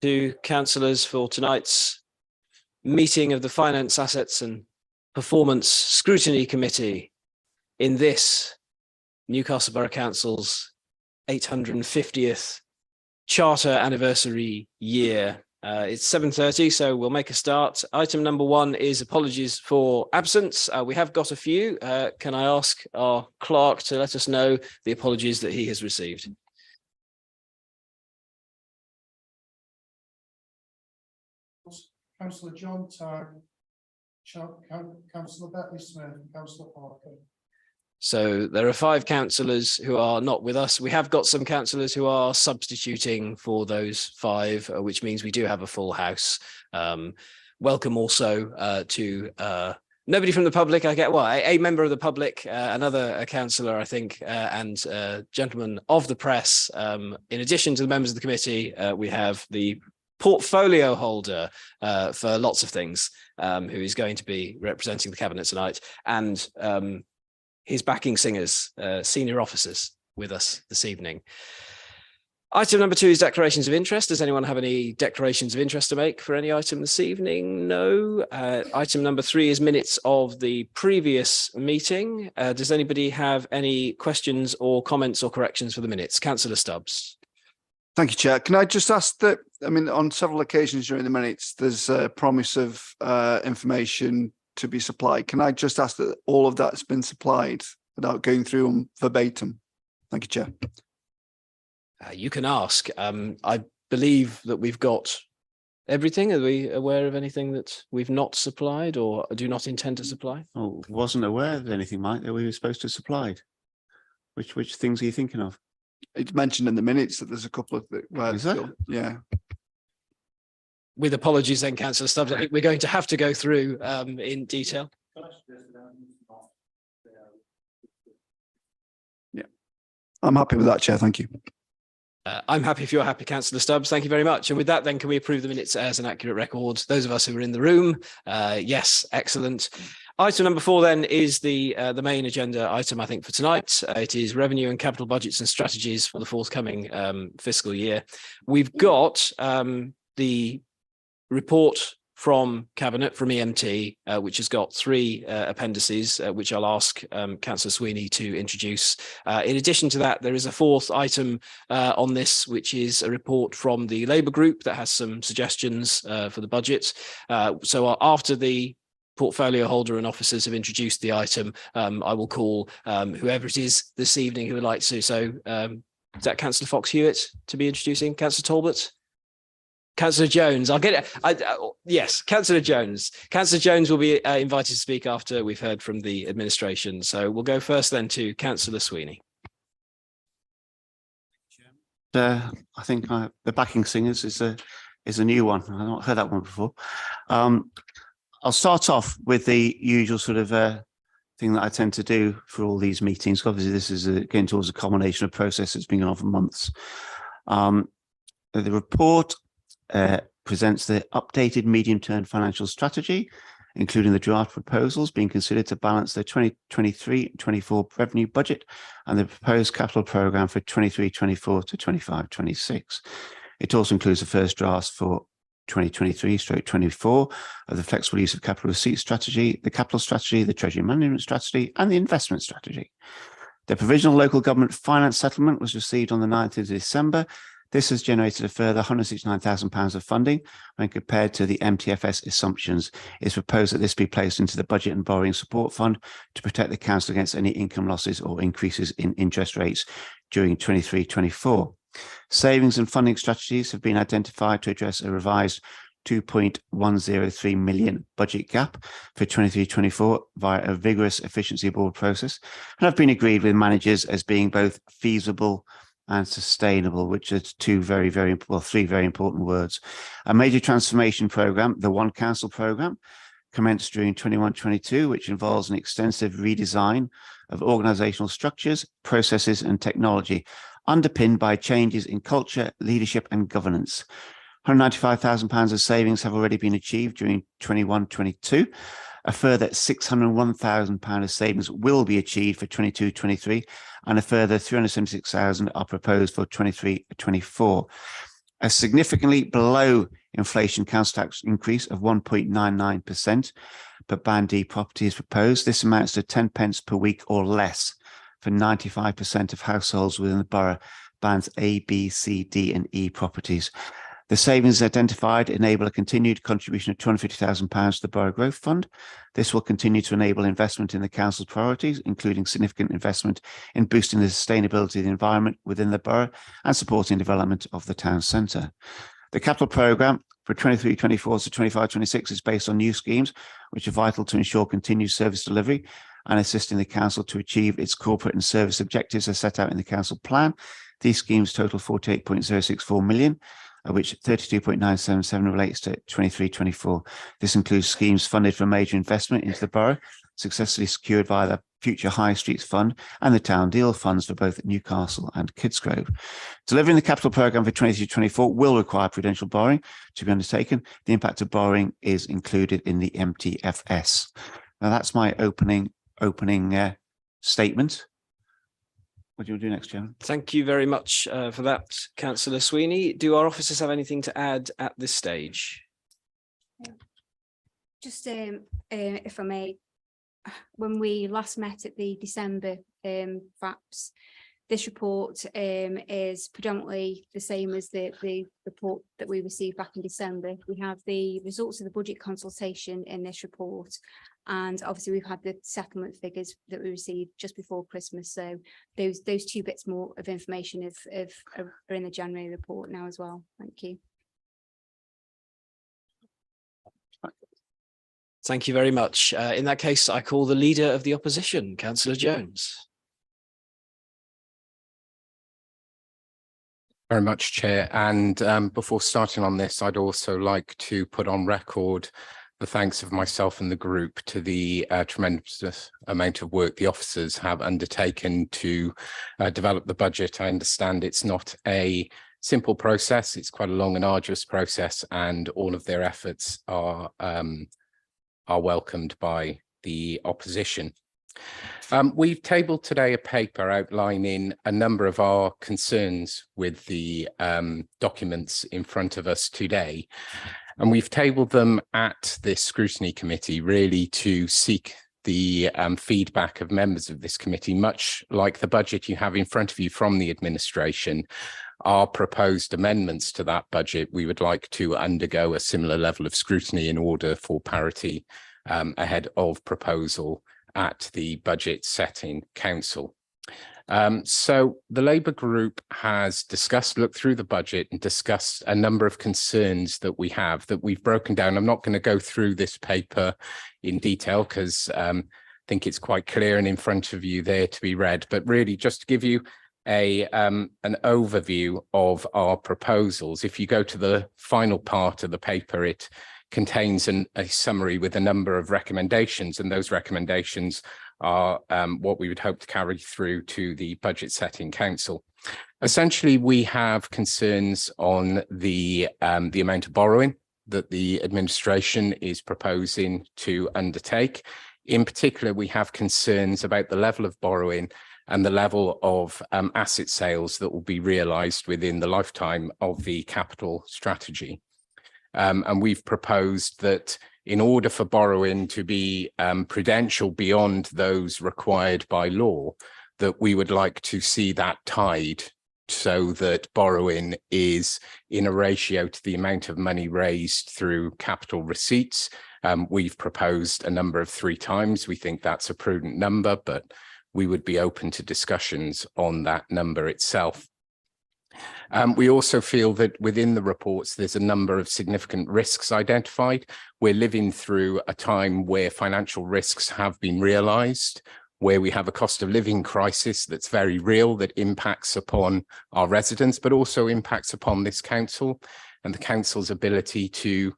To councillors for tonight's meeting of the Finance, Assets and Performance Scrutiny Committee in this Newcastle Borough Council's 850th Charter anniversary year. It's 7:30, so we'll make a start. Item number one is apologies for absence. We have got a few. Can I ask our clerk to let us know the apologies that he has received? Councillor John Tagg, Councillor Betley Smith, and Councillor Parker. So there are 5 councillors who are not with us. We have got some councillors who are substituting for those 5, which means we do have a full house. Welcome also to nobody from the public. I get a member of the public, another councillor, I think, and gentlemen of the press. In addition to the members of the committee, we have the portfolio holder for lots of things, who is going to be representing the cabinet tonight, and his backing singers, senior officers with us this evening. Item number 2 is declarations of interest. Does anyone have any declarations of interest to make for any item this evening? No. Item number 3 is minutes of the previous meeting. Does anybody have any questions or comments or corrections for the minutes? Councillor Stubbs. Thank you, Chair. Can I just ask that, I mean, on several occasions during the minutes, there's a promise of information to be supplied. Can I just ask that all of that's been supplied without going through them verbatim? Thank you, Chair. You can ask. I believe that we've got everything. Are we aware of anything that we've not supplied or do not intend to supply? Oh, wasn't aware of anything, Mike, that we were supposed to supply. Which things are you thinking of? It's mentioned in the minutes that there's a couple of Is that? Yeah. With apologies then, Councillor Stubbs, I think we're going to have to go through in detail. Yeah, I'm happy with that, Chair. Thank you. I'm happy if you're happy, Councillor Stubbs. Thank you very much. And with that, then, can we approve the minutes as an accurate record? Those of us who are in the room, yes, excellent. Item number 4 then is the main agenda item, I think, for tonight. It is revenue and capital budgets and strategies for the forthcoming fiscal year. We've got the report from Cabinet, from EMT, which has got 3 appendices, which I'll ask Councillor Sweeney to introduce. In addition to that, there is a 4th item on this, which is a report from the Labour group that has some suggestions for the budget. So after the portfolio holder and officers have introduced the item, I will call whoever it is this evening who would like to. So is that Councillor Fox-Hewitt to be introducing? Councillor Talbot? Councillor Jones, I'll get it. Yes, Councillor Jones. Councillor Jones will be invited to speak after we've heard from the administration. So we'll go first then to Councillor Sweeney. I think the backing singers is a new one. I've not heard that one before. I'll start off with the usual sort of thing that I tend to do for all these meetings. Obviously, this is going towards a culmination of process that's been going on for months. The report presents the updated medium-term financial strategy, including the draft proposals being considered to balance the 2023-24 revenue budget and the proposed capital programme for 23-24 to 25-26. It also includes the first drafts for 2023/24 of the flexible use of capital receipt strategy, the capital strategy, the treasury management strategy, and the investment strategy. The provisional local government finance settlement was received on the 9th of December. This has generated a further £169,000 of funding when compared to the MTFS assumptions. It's proposed that this be placed into the Budget and Borrowing Support Fund to protect the council against any income losses or increases in interest rates during 23-24. Savings and funding strategies have been identified to address a revised £2.103 million budget gap for 23-24 via a vigorous efficiency board process and have been agreed with managers as being both feasible and sustainable, which are three very important words. A major transformation programme, the One Council programme, commenced during 21-22, which involves an extensive redesign of organisational structures, processes and technology, underpinned by changes in culture, leadership and governance. £195,000 of savings have already been achieved during 21-22. A further £601,000 of savings will be achieved for 22-23, and a further £376,000 are proposed for 23-24. A significantly below inflation council tax increase of 1.99% per Band D property is proposed. This amounts to 10 pence per week or less for 95% of households within the borough bands A, B, C, D and E properties. The savings identified enable a continued contribution of £250,000 to the Borough Growth Fund. This will continue to enable investment in the council's priorities, including significant investment in boosting the sustainability of the environment within the borough and supporting development of the town centre. The capital programme for 23-24 to 25-26 is based on new schemes, which are vital to ensure continued service delivery and assisting the council to achieve its corporate and service objectives as set out in the council plan. These schemes total 48.064 million. Of which 32.977 relates to 23-24. This includes schemes funded for major investment into the borough, successfully secured via the Future High Streets Fund and the Town Deal funds for both Newcastle and Kidsgrove. Delivering the capital programme for 23-24 will require prudential borrowing to be undertaken. The impact of borrowing is included in the MTFS. Now that's my opening statement. What do you want to do next, Chairman? Thank you very much for that, Councillor Sweeney. Do our officers have anything to add at this stage? Just if I may, when we last met at the December FAPS, this report is predominantly the same as the report that we received back in December. We have the results of the budget consultation in this report, and obviously we've had the settlement figures that we received just before Christmas. So those two bits more of information are in the January report now as well. Thank you. Thank you very much. In that case, I call the leader of the opposition, Councillor Jones. Very much, Chair. And before starting on this, I'd also like to put on record the thanks of myself and the group to the tremendous amount of work the officers have undertaken to develop the budget. I understand it's not a simple process. It's quite a long and arduous process, and all of their efforts are welcomed by the opposition. We've tabled today a paper outlining a number of our concerns with the documents in front of us today. And we've tabled them at this scrutiny committee really to seek the feedback of members of this committee, much like the budget you have in front of you from the administration. Our proposed amendments to that budget, we would like to undergo a similar level of scrutiny in order for parity ahead of proposal at the budget setting council. So the Labour group has looked through the budget and discussed a number of concerns that we have that we've broken down. I'm not going to go through this paper in detail because I think it's quite clear and in front of you there to be read, but really just to give you an overview of our proposals. If you go to the final part of the paper, it contains a summary with a number of recommendations, and those recommendations are what we would hope to carry through to the budget setting council. Essentially, we have concerns on the amount of borrowing that the administration is proposing to undertake. In particular, we have concerns about the level of borrowing and the level of asset sales that will be realised within the lifetime of the capital strategy. And we've proposed that in order for borrowing to be prudential beyond those required by law, that we would like to see that tied so that borrowing is in a ratio to the amount of money raised through capital receipts. We've proposed a number of 3 times. We think that's a prudent number, but we would be open to discussions on that number itself. We also feel that within the reports, there's a number of significant risks identified. We're living through a time where financial risks have been realised, where we have a cost of living crisis that's very real, that impacts upon our residents, but also impacts upon this council and the council's ability to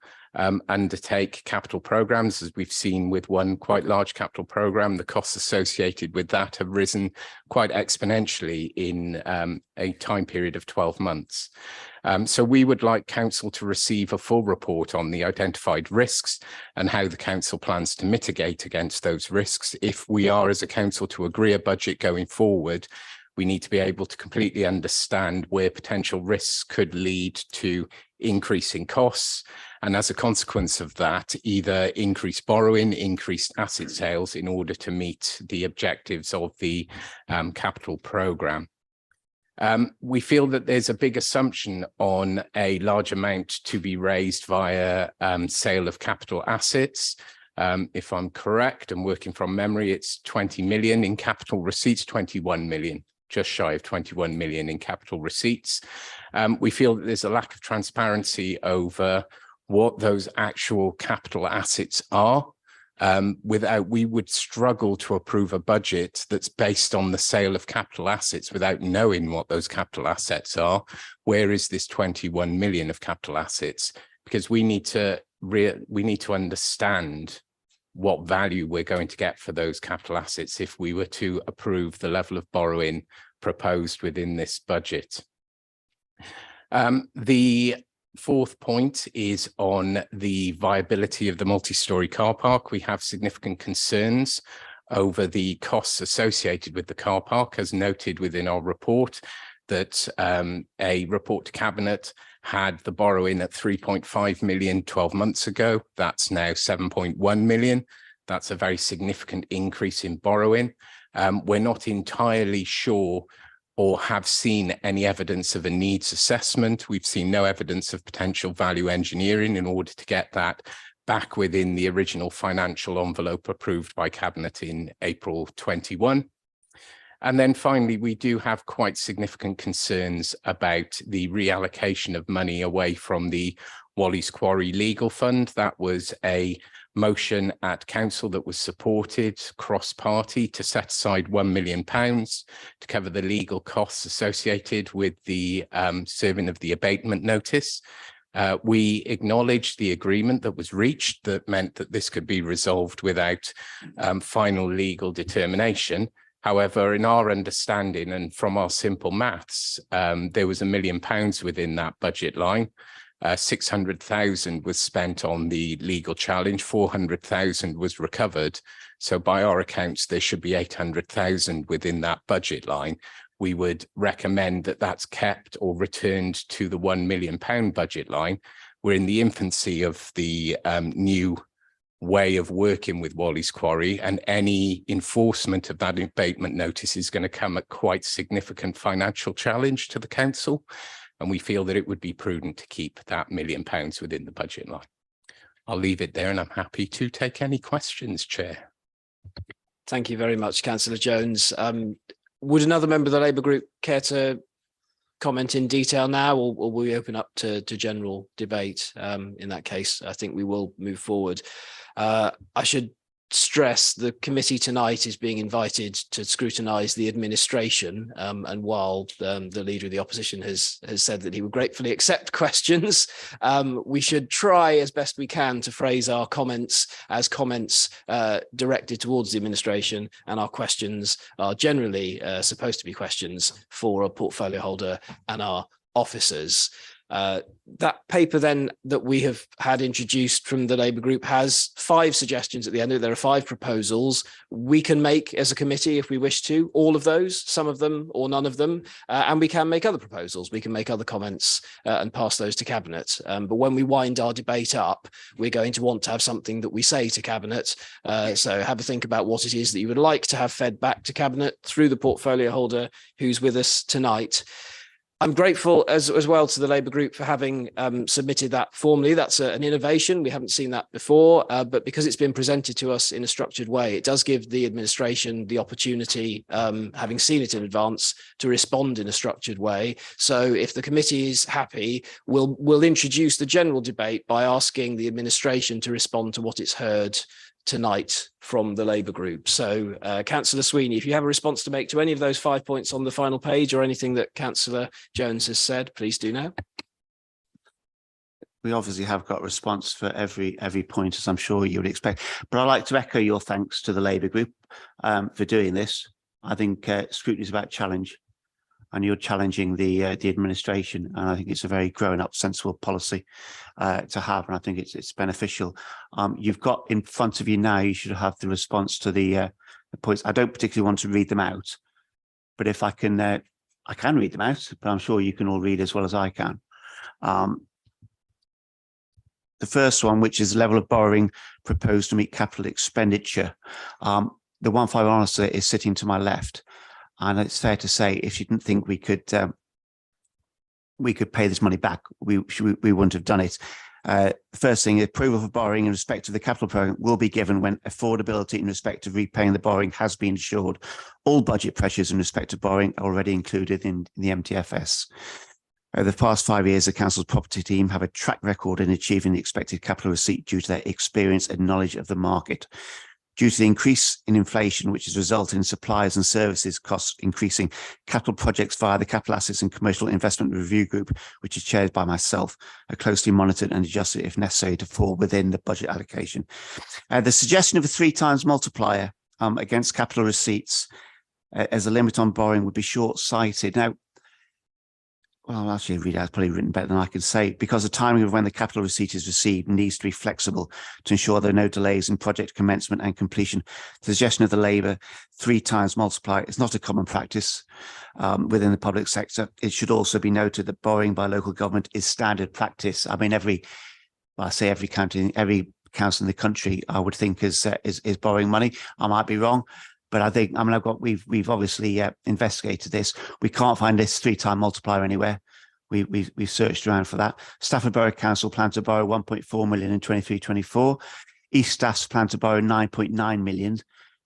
undertake capital programmes. As we've seen with one quite large capital programme, the costs associated with that have risen quite exponentially in a time period of 12 months. So we would like council to receive a full report on the identified risks and how the council plans to mitigate against those risks. If we are as a council to agree a budget going forward, We need to be able to completely understand where potential risks could lead to increasing costs. And as a consequence of that, either increased borrowing, increased asset sales in order to meet the objectives of the capital programme. We feel that there's a big assumption on a large amount to be raised via sale of capital assets. If I'm correct and working from memory, it's 20 million in capital receipts, 21 million, just shy of 21 million in capital receipts. We feel that there's a lack of transparency over what those actual capital assets are. We would struggle to approve a budget that's based on the sale of capital assets without knowing what those capital assets are. Where is this 21 million of capital assets? Because we need to understand what value we're going to get for those capital assets if we were to approve the level of borrowing proposed within this budget. The fourth point is on the viability of the multi-storey car park. We have significant concerns over the costs associated with the car park, as noted within our report, that a report to Cabinet had the borrowing at 3.5 million 12 months ago. That's now 7.1 million. That's a very significant increase in borrowing. We're not entirely sure or have seen any evidence of a needs assessment. We've seen no evidence of potential value engineering in order to get that back within the original financial envelope approved by Cabinet in April 21. And then finally, we do have quite significant concerns about the reallocation of money away from the Wally's Quarry Legal Fund. That was a motion at council that was supported cross-party to set aside £1 million to cover the legal costs associated with the serving of the abatement notice. We acknowledge the agreement that was reached that meant that this could be resolved without final legal determination. However, in our understanding and from our simple maths, there was £1 million within that budget line. 600,000 was spent on the legal challenge, 400,000 was recovered. So by our accounts, there should be 800,000 within that budget line. We would recommend that that's kept or returned to the £1 million budget line. We're in the infancy of the new way of working with Wally's Quarry, and any enforcement of that abatement notice is going to come at quite significant financial challenge to the council. And we feel that it would be prudent to keep that £1 million within the budget line. I'll leave it there and I'm happy to take any questions, Chair. Thank you very much, Councillor Jones. Would another member of the Labour Group care to comment in detail now, or will we open up to general debate? In that case, I think we will move forward. I should stress the committee tonight is being invited to scrutinise the administration, and while the leader of the opposition has said that he would gratefully accept questions, we should try as best we can to phrase our comments as comments directed towards the administration, and our questions are generally supposed to be questions for a portfolio holder and our officers. That paper then that we have had introduced from the Labour Group has 5 suggestions at the end of it. There are 5 proposals we can make as a committee if we wish to, all of those, some of them or none of them, and we can make other proposals. We can make other comments and pass those to Cabinet. But when we wind our debate up, we're going to want to have something that we say to Cabinet. So have a think about what it is that you would like to have fed back to Cabinet through the portfolio holder who's with us tonight. I'm grateful as well to the Labour Group for having submitted that formally. That's an innovation. We haven't seen that before, but because it's been presented to us in a structured way, it does give the administration the opportunity, having seen it in advance, to respond in a structured way. So if the committee is happy, we'll introduce the general debate by asking the administration to respond to what it's heard tonight from the Labour Group. So Councillor Sweeney, if you have a response to make to any of those 5 points on the final page or anything that Councillor Jones has said, please do now. We obviously have got a response for every point, as I'm sure you would expect. But I'd like to echo your thanks to the Labour Group for doing this. I think scrutiny is about challenge, and you're challenging the administration, and I think it's a very grown-up, sensible policy to have, and I think it's beneficial. You've got in front of you now, you should have the response to the points. I don't particularly want to read them out, but if I can read them out, but I'm sure you can all read as well as I can. The first one, which is level of borrowing proposed to meet capital expenditure. The 151 officer is sitting to my left, and it's fair to say if you didn't think we could pay this money back, we wouldn't have done it. First thing, approval for borrowing in respect to the capital program will be given when affordability in respect of repaying the borrowing has been assured. All budget pressures in respect of borrowing are already included in the MTFS. Over the past 5 years, the council's property team have a track record in achieving the expected capital receipt due to their experience and knowledge of the market. Due to the increase in inflation, which has resulted in suppliers and services costs increasing, capital projects via the Capital Assets and Commercial Investment Review Group, which is chaired by myself, are closely monitored and adjusted if necessary to fall within the budget allocation. The suggestion of a 3 times multiplier against capital receipts as a limit on borrowing would be short-sighted. Now, well, I'll actually read out, probably written better than I can say, because the timing of when the capital receipt is received needs to be flexible to ensure there are no delays in project commencement and completion. The suggestion of the Labour 3 times multiplier is not a common practice within the public sector. It should also be noted that borrowing by local government is standard practice. I mean, every county, every council in the country, I would think is borrowing money. I might be wrong. But I think, we've obviously investigated this. We can't find this 3 time multiplier anywhere. We've searched around for that. Stafford Borough Council plan to borrow 1.4 million in 23-24. East Staff's plan to borrow 9.9 million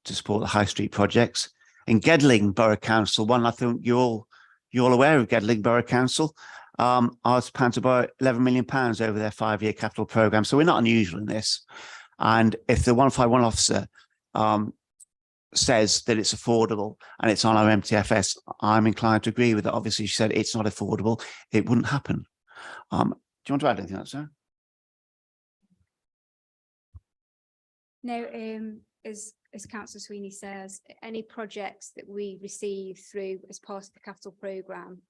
to support the high street projects. In Gedling Borough Council, one I think you're all aware of Gedling Borough Council. Ours plan to borrow £11 million over their 5-year capital programme. So we're not unusual in this. And if the 151 officer says that it's affordable and it's on our MTFS, I'm inclined to agree with it. Obviously, she said it's not affordable. It wouldn't happen. Do you want to add anything else, Sarah? No, as Councillor Sweeney says, any projects that we receive through as part of the capital programme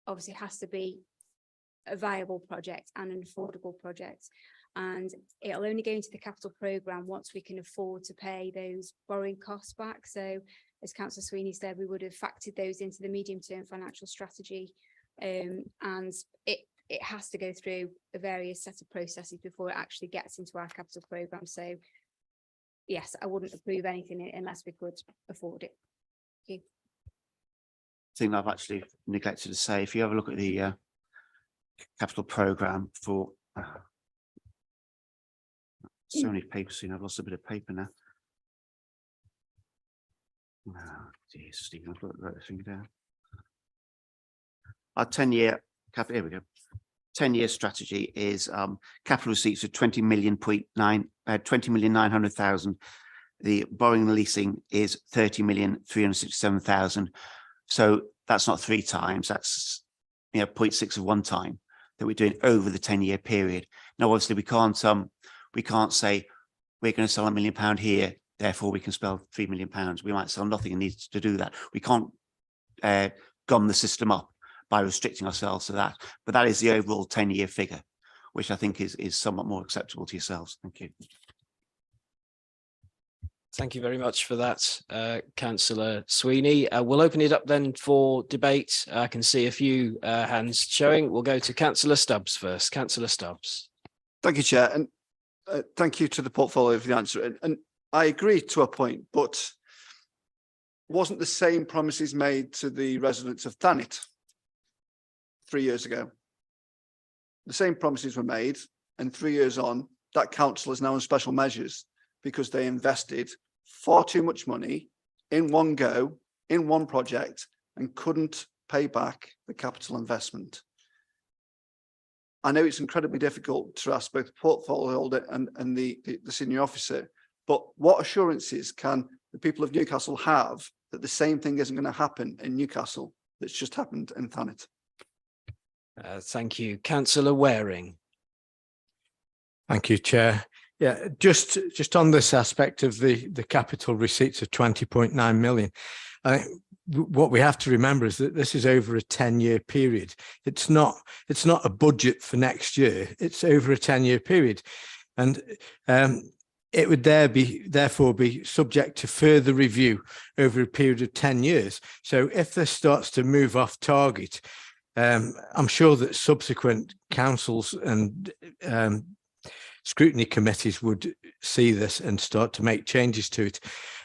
obviously has to be a viable project and an affordable project. And it'll only go into the capital programme once we can afford to pay those borrowing costs back. So as Councillor Sweeney said, we would have factored those into the medium-term financial strategy. And it has to go through a various set of processes before it actually gets into our capital programme. So yes, I wouldn't approve anything unless we could afford it. Thank you. Thing I've actually neglected to say, if you have a look at the capital programme for so many papers, I've lost a bit of paper now. Oh, geez, Stephen, I've got to write this thing down. Our 10-year capital, here we go. 10-year strategy is capital receipts of 20,900,000. The borrowing and leasing is 30,367,000. So that's not 3 times. That's 0.6 of 1 time that we're doing over the 10-year period. Now, obviously, we can't say we're going to sell £1 million here, therefore we can spend £3 million. We might sell nothing and need to do that. We can't gum the system up by restricting ourselves to that. But that is the overall 10-year figure, which I think is somewhat more acceptable to yourselves. Thank you. Thank you very much for that, Councillor Sweeney. We'll open it up then for debate. I can see a few hands showing. We'll go to Councillor Stubbs first. Councillor Stubbs. Thank you, Chair. And thank you to the portfolio for the answer. And I agree to a point, but wasn't the same promises made to the residents of Thanet 3 years ago? The same promises were made, and 3 years on, that council is now on special measures because they invested far too much money in one go, in one project, and couldn't pay back the capital investment. I know it's incredibly difficult to ask both the portfolio holder and the senior officer, but what assurances can the people of Newcastle have that the same thing isn't going to happen in Newcastle that's just happened in Thanet? Thank you. Councillor Waring. Thank you, Chair. Yeah, just on this aspect of the capital receipts of 20.9 million, what we have to remember is that this is over a 10-year period. It's not a budget for next year. It's over a 10-year period. And it would therefore be subject to further review over a period of 10 years. So if this starts to move off target, I'm sure that subsequent councils and scrutiny committees would see this and start to make changes to it.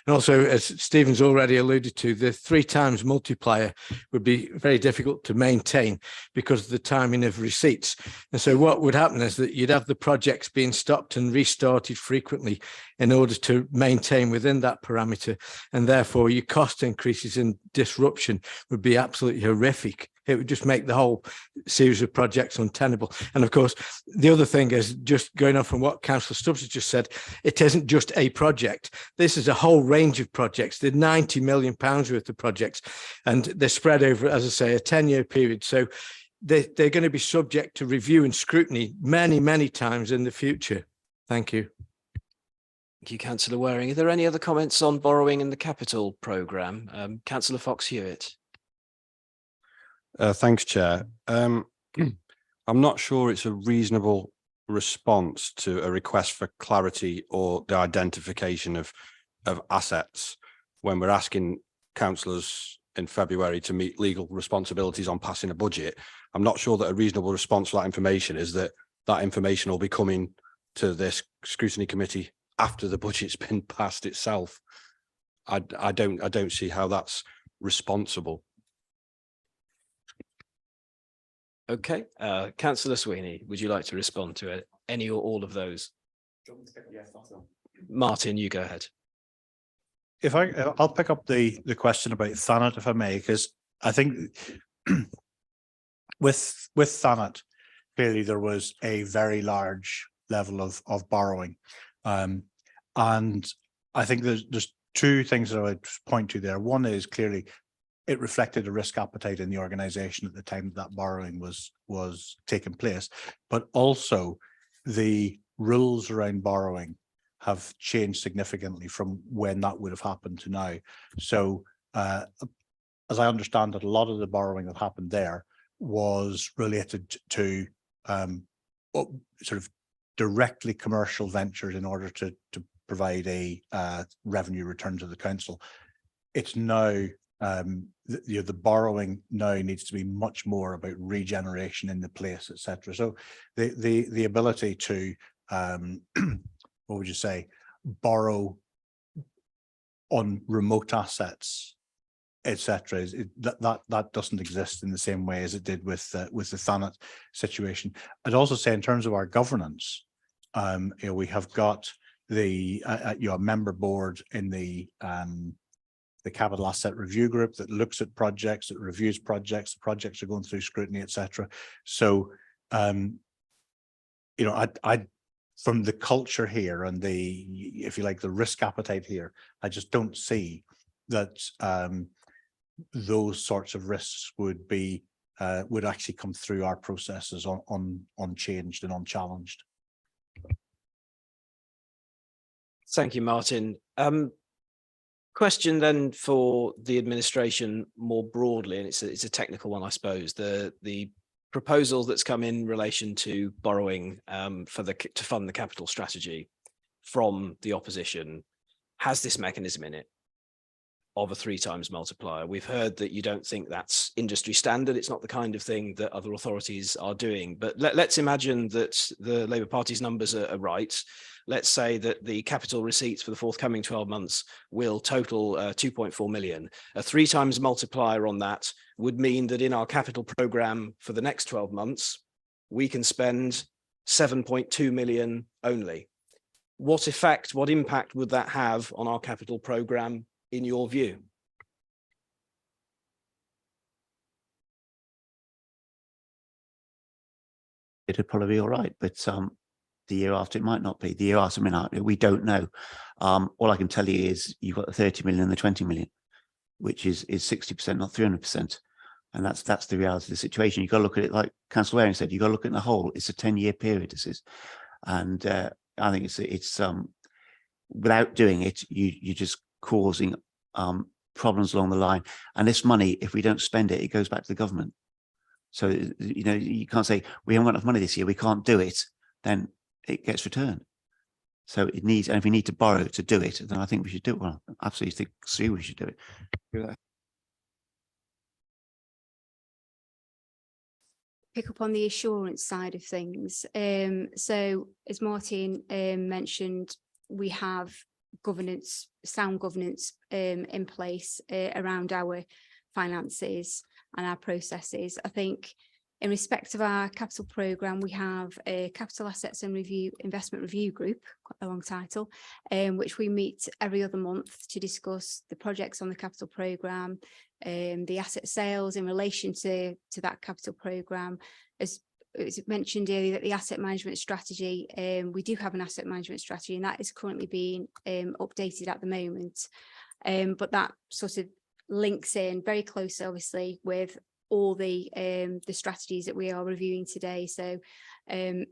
And also, as Stephen's already alluded to, the 3 times multiplier would be very difficult to maintain because of the timing of receipts. And so what would happen is that you'd have the projects being stopped and restarted frequently in order to maintain within that parameter. And therefore, your cost increases and disruption would be absolutely horrific. It would just make the whole series of projects untenable. And of course, the other thing is, just going on from what Councillor Stubbs has just said, it isn't just a project. This is a whole range of projects. They're £90 million worth of projects, and they're spread over, as I say, a 10-year period. So they're going to be subject to review and scrutiny many, many times in the future. Thank you. Thank you, Councillor Waring. Are there any other comments on borrowing in the capital programme? Councillor Fox-Hewitt. Thanks, Chair. I'm not sure it's a reasonable response to a request for clarity or the identification of assets when we're asking councillors in February to meet legal responsibilities on passing a budget. I'm not sure that a reasonable response to that information is that that information will be coming to this scrutiny committee after the budget's been passed itself. I don't see how that's responsible. Okay, Councillor Sweeney, would you like to respond to any or all of those? Martin, you go ahead. I'll pick up the question about Thanet, if I may, because I think with Thanet, clearly there was a very large level of borrowing, and I think there's 2 things that I would point to there. One is clearly it reflected a risk appetite in the organisation at the time that borrowing was taking place, but also the rules around borrowing have changed significantly from when that would have happened to now. So as I understand it, a lot of the borrowing that happened there was related to sort of directly commercial ventures in order to provide a revenue return to the council. It's now the borrowing now needs to be much more about regeneration in the place, etc. So the ability to what would you say, borrow on remote assets, etc., that doesn't exist in the same way as it did with the Thanet situation. I'd also say in terms of our governance, we have got the member board in the capital asset review group that looks at projects, that reviews projects. The projects are going through scrutiny, etc. So, I from the culture here and the, if you like, the risk appetite here, I just don't see that those sorts of risks would be would actually come through our processes unchanged and unchallenged. Thank you, Martin. Question then for the administration more broadly, and it's a technical one, I suppose. The proposal that's come in relation to borrowing to fund the capital strategy from the opposition has this mechanism in it of a 3 times multiplier. We've heard that you don't think that's industry standard. It's not the kind of thing that other authorities are doing. But let's imagine that the Labour Party's numbers are right. Let's say that the capital receipts for the forthcoming 12 months will total 2.4 million. A 3 times multiplier on that would mean that in our capital programme for the next 12 months, we can spend 7.2 million only. What effect, what impact would that have on our capital programme in your view? It'd probably be all right, but the year after it might not be. The year after, we don't know. All I can tell you is you've got the 30 million and the 20 million, which is 60%, not 300%. And that's the reality of the situation. You've got to look at it like Councillor Waring said, you've got to look at the whole. It's a 10-year period, this is. And I think it's without doing it, you're just causing problems along the line. And this money, if we don't spend it, it goes back to the government. So, you can't say, we haven't got enough money this year, we can't do it, then it gets returned. So it needs, and if we need to borrow to do it, then I think we should do it. Well, absolutely see we should do it. Pick up on the assurance side of things. So as Martin mentioned, we have governance, sound governance in place around our finances and our processes. I think in respect of our capital programme, we have a capital assets and investment review group, quite a long title, which we meet every other month to discuss the projects on the capital programme, the asset sales in relation to that capital programme. As mentioned earlier, that the asset management strategy, we do have an asset management strategy, and that is currently being updated at the moment. But that sort of links in very closely, obviously, with all the strategies that we are reviewing today. So in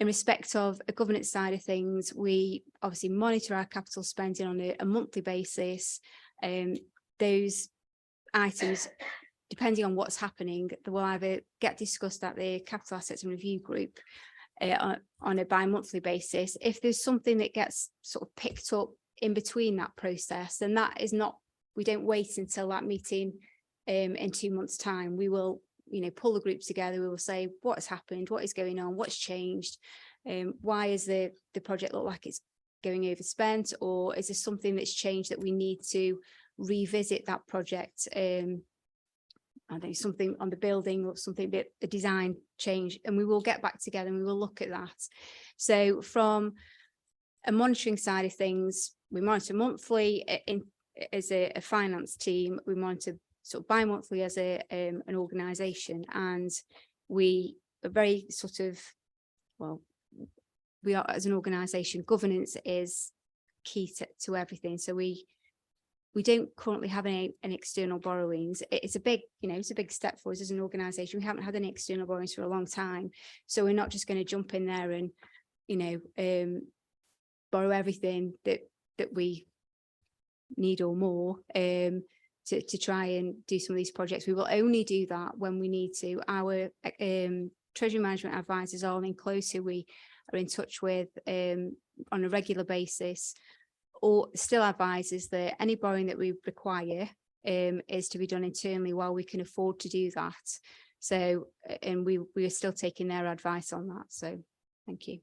respect of a governance side of things, we obviously monitor our capital spending on a monthly basis. Those items, depending on what's happening, they will either get discussed at the capital assets and review group on a bi-monthly basis. If there's something that gets sort of picked up in between that process, then that is not, we don't wait until that meeting in 2 months' time. We will, pull the group together. We will say what has happened, what is going on, what's changed, why is the project look like it's going overspent, or is there something that's changed that we need to revisit that project? I don't know, something on the building or something that the design change, and we will get back together and we will look at that. So from a monitoring side of things, we monitor monthly as a finance team. We monitor sort of bi-monthly as an organisation, and we are very sort of, well, we are as an organisation, governance is key to everything. So we don't currently have any external borrowings. It's a big, it's a big step for us as an organisation. We haven't had any external borrowings for a long time, so we're not just going to jump in there and borrow everything that we need or more to try and do some of these projects. We will only do that when we need to. Our treasury management advisors are in close, who we are in touch with on a regular basis, or still advises that any borrowing that we require is to be done internally while we can afford to do that. So, and we are still taking their advice on that. So thank you.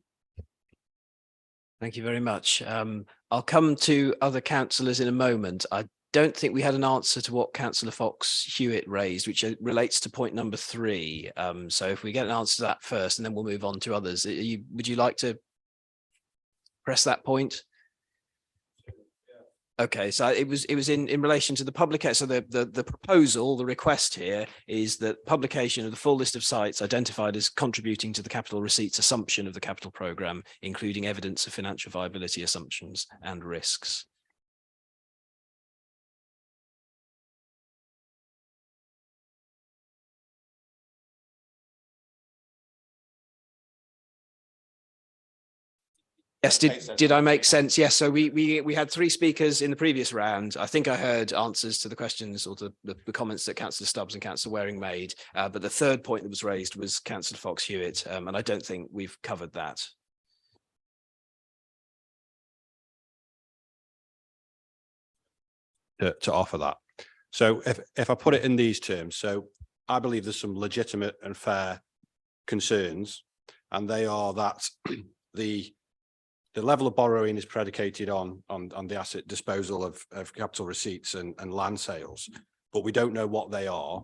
Thank you very much. I'll come to other councillors in a moment. I don't think we had an answer to what Councillor Fox-Hewitt raised, which relates to point number 3. So if we get an answer to that first, and then we'll move on to others. Would you like to press that point? Okay, so it was in relation to the public. So the proposal, the request here is that publication of the full list of sites identified as contributing to the capital receipts assumption of the capital programme, including evidence of financial viability assumptions and risks. Yes, did I make sense? Yes, so we had 3 speakers in the previous round. I think I heard answers to the questions or the comments that Councillor Stubbs and Councillor Waring made, but the third point that was raised was Councillor Fox-Hewitt, and I don't think we've covered that. To offer that. So if I put it in these terms, so I believe there's some legitimate and fair concerns, and they are that the level of borrowing is predicated on the asset disposal of capital receipts and land sales, but we don't know what they are.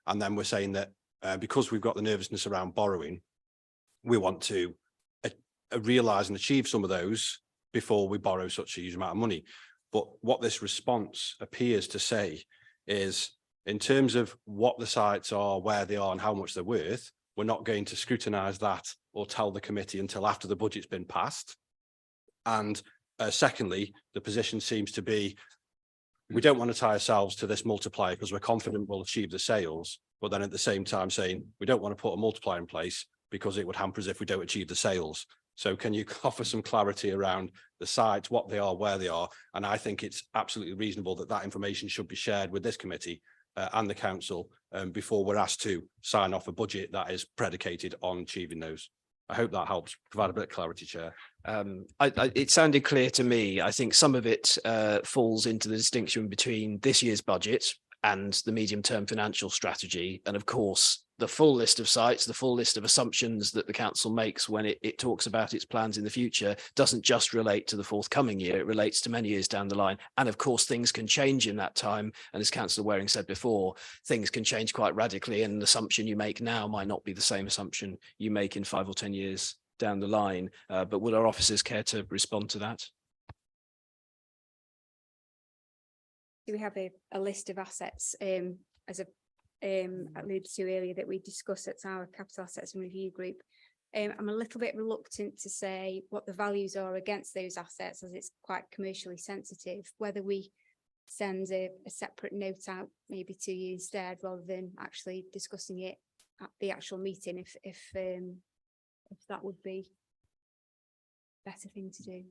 And then we're saying that because we've got the nervousness around borrowing, we want to realise and achieve some of those before we borrow such a huge amount of money. But what this response appears to say is, in terms of what the sites are, where they are and how much they're worth, we're not going to scrutinise that or tell the committee until after the budget's been passed. And secondly, the position seems to be, we don't want to tie ourselves to this multiplier because we're confident we'll achieve the sales, but then at the same time saying we don't want to put a multiplier in place because it would hamper us if we don't achieve the sales. So can you offer some clarity around the sites, what they are, where they are? And I think it's absolutely reasonable that that information should be shared with this committee and the council before we're asked to sign off a budget that is predicated on achieving those. I hope that helps provide a bit of clarity, Chair. It sounded clear to me. I think some of it falls into the distinction between this year's budget and the medium-term financial strategy. And of course, the full list of sites, the full list of assumptions that the council makes when it talks about its plans in the future doesn't just relate to the forthcoming year, it relates to many years down the line. And of course, things can change in that time. And as Councillor Waring said before, things can change quite radically, and an assumption you make now might not be the same assumption you make in 5 or 10 years down the line. But would our officers care to respond to that? Do we have a list of assets as alluded to earlier that we discussed at our capital assets and review group? I'm a little bit reluctant to say what the values are against those assets, as it's quite commercially sensitive. Whether we send a separate note out maybe to you instead, rather than actually discussing it at the actual meeting, if that would be a better thing to do.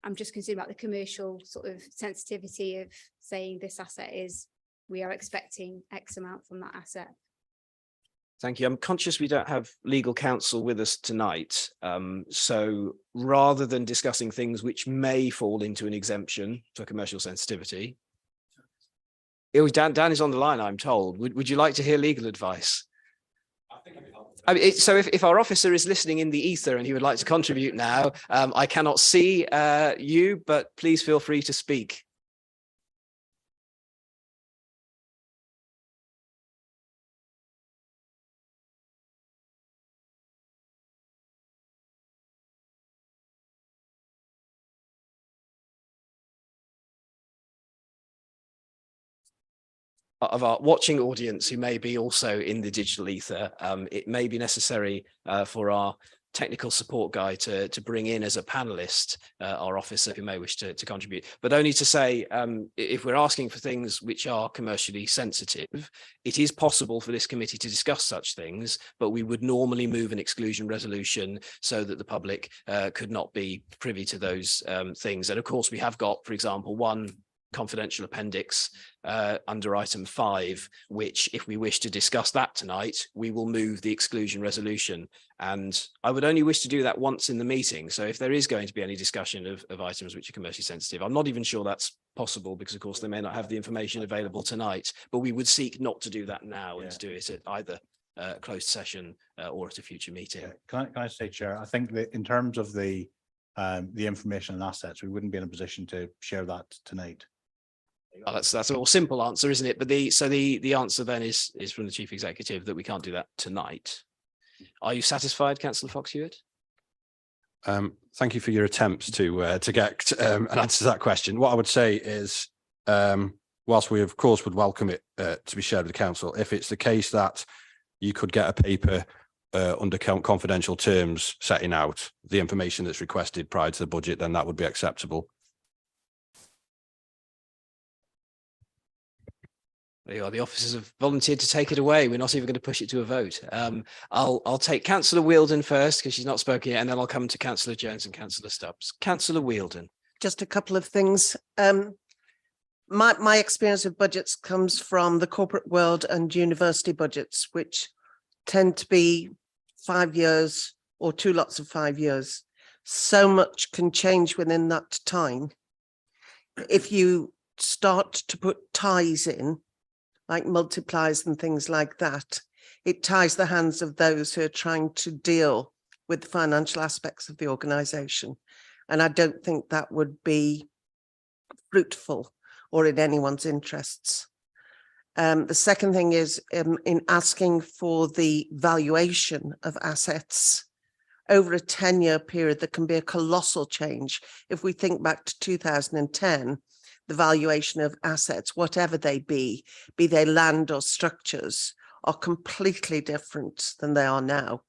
I'm just concerned about the commercial sort of sensitivity of saying this asset is, we are expecting X amount from that asset. Thank you. I'm conscious we don't have legal counsel with us tonight. So rather than discussing things which may fall into an exemption for commercial sensitivity, Dan is on the line, I'm told. Would you like to hear legal advice? I mean, so if our officer is listening in the ether and he would like to contribute now, I cannot see you, but please feel free to speak. Of our watching audience who may be also in the digital ether, it may be necessary for our technical support guy to bring in as a panelist our officer who may wish to contribute, but only to say if we're asking for things which are commercially sensitive, it is possible for this committee to discuss such things, but we would normally move an exclusion resolution so that the public could not be privy to those things. And of course we have got, for example, one confidential appendix under item 5, which if we wish to discuss that tonight, we will move the exclusion resolution. And I would only wish to do that once in the meeting. So if there is going to be any discussion of items which are commercially sensitive, I'm not even sure that's possible because of course they may not have the information available tonight, but we would seek not to do that now and to do it at either closed session or at a future meeting. Yeah. Can I say, Chair, I think that in terms of the information and assets, we wouldn't be in a position to share that tonight. Oh, that's a more simple answer, isn't it? But the answer then is from the Chief Executive that we can't do that tonight. Are you satisfied, Councillor Fox-Hewitt? Thank you for your attempts to get an answer to that question. What I would say is, whilst we of course would welcome it to be shared with the council, if it's the case that you could get a paper under confidential terms setting out the information that's requested prior to the budget, then that would be acceptable. There you are. The officers have volunteered to take it away. We're not even going to push it to a vote. I'll take Councillor Wielden first because she's not spoken yet, and then I'll come to Councillor Jones and Councillor Stubbs. Councillor Wielden. Just a couple of things. My experience of budgets comes from the corporate world and university budgets, which tend to be 5 years or 2 lots of 5 years. So much can change within that time. If you start to put ties in, like multipliers and things like that, it ties the hands of those who are trying to deal with the financial aspects of the organisation. And I don't think that would be fruitful or in anyone's interests. The second thing is in asking for the valuation of assets over a 10-year period, there can be a colossal change. If we think back to 2010, the valuation of assets, whatever they be they land or structures, are completely different than they are now.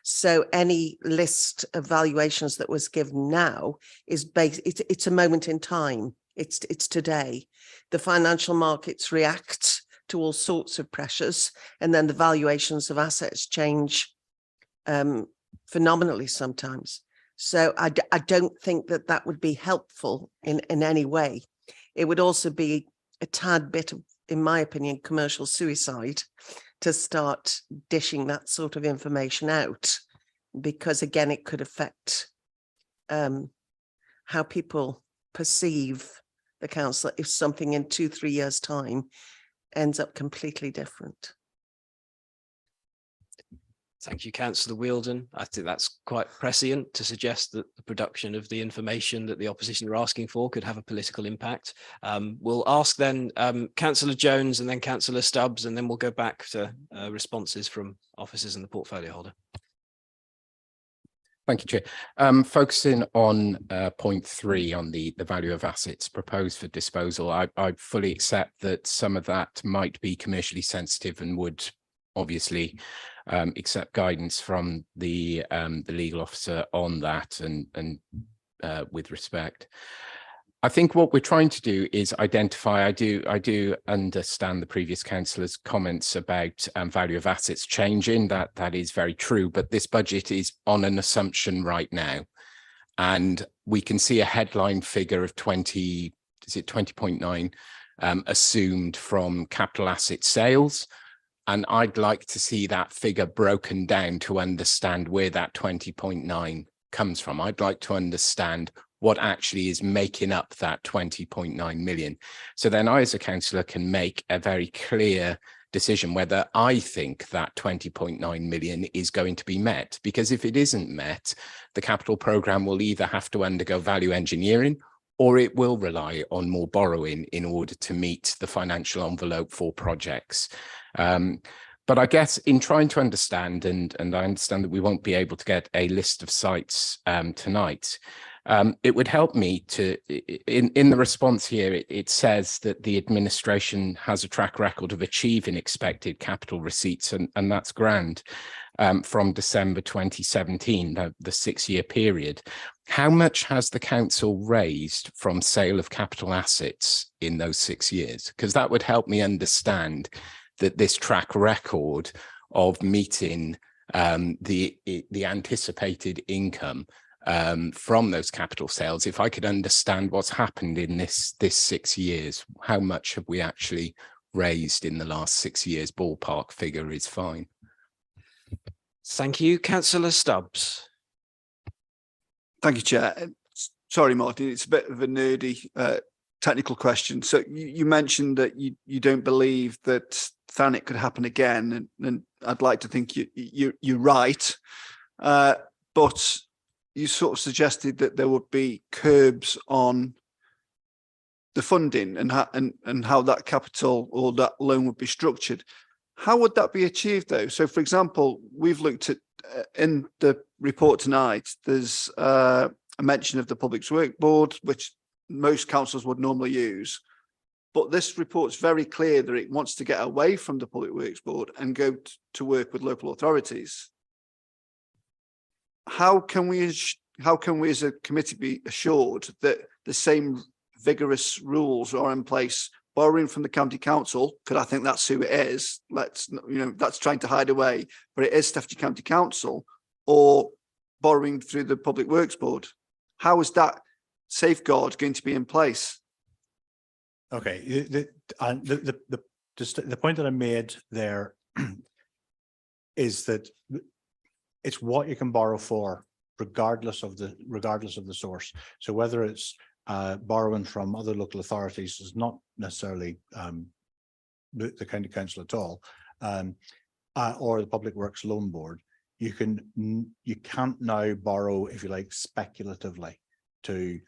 So any list of valuations that was given now is based, it's a moment in time. It's today. The financial markets react to all sorts of pressures, and then the valuations of assets change phenomenally sometimes. So I don't think that that would be helpful in any way. It would also be a tad bit of, in my opinion, commercial suicide to start dishing that sort of information out because again, it could affect how people perceive the council if something in 2-3 years' time ends up completely different. Thank you, Councillor Wielden. I think that's quite prescient to suggest that the production of the information that the opposition are asking for could have a political impact. We'll ask then Councillor Jones and then Councillor Stubbs, and then we'll go back to responses from officers and the portfolio holder. Thank you, Chair. Focusing on point 3 on the value of assets proposed for disposal, I fully accept that some of that might be commercially sensitive and would obviously accept guidance from the legal officer on that and with respect. I think what we're trying to do is identify, I do understand the previous councillor's comments about value of assets changing, that is very true, but this budget is on an assumption right now. And we can see a headline figure of 20.9 assumed from capital asset sales. And I'd like to see that figure broken down to understand where that 20.9 comes from. I'd like to understand what actually is making up that 20.9 million. So then I, as a councillor, can make a very clear decision whether I think that 20.9 million is going to be met. Because if it isn't met, the capital programme will either have to undergo value engineering or it will rely on more borrowing in order to meet the financial envelope for projects. But I guess in trying to understand, and I understand that we won't be able to get a list of sites tonight, it would help me to, in the response here, it says that the administration has a track record of achieving expected capital receipts, and that's grand, from December 2017, the 6-year period. How much has the council raised from sale of capital assets in those 6 years? Because that would help me understand that this track record of meeting the anticipated income from those capital sales, if I could understand what's happened in this 6 years, how much have we actually raised in the last 6 years? Ballpark figure is fine. Thank you, Councillor Stubbs. Thank you, Chair. Sorry, Martin, it's a bit of a nerdy technical question. So you mentioned that you don't believe that Thanet could happen again, and I'd like to think you're right, but you sort of suggested that there would be curbs on the funding and how that capital or that loan would be structured. How would that be achieved, though? So, for example, we've looked at in the report tonight, there's a mention of the Public Works Board, which most councils would normally use. But this report's very clear that it wants to get away from the Public Works Board and go to work with local authorities. How can we as a committee be assured that the same vigorous rules are in place? Borrowing from the county council, because I think that's who it is. That's trying to hide away, but it is Staffordshire County Council, or borrowing through the Public Works Board. How is that safeguard going to be in place? Okay, the point that I made there is that it's what you can borrow for, regardless of the source. So whether it's borrowing from other local authorities is not necessarily the county council at all, or the Public Works Loan Board. You can't now borrow, if you like, speculatively to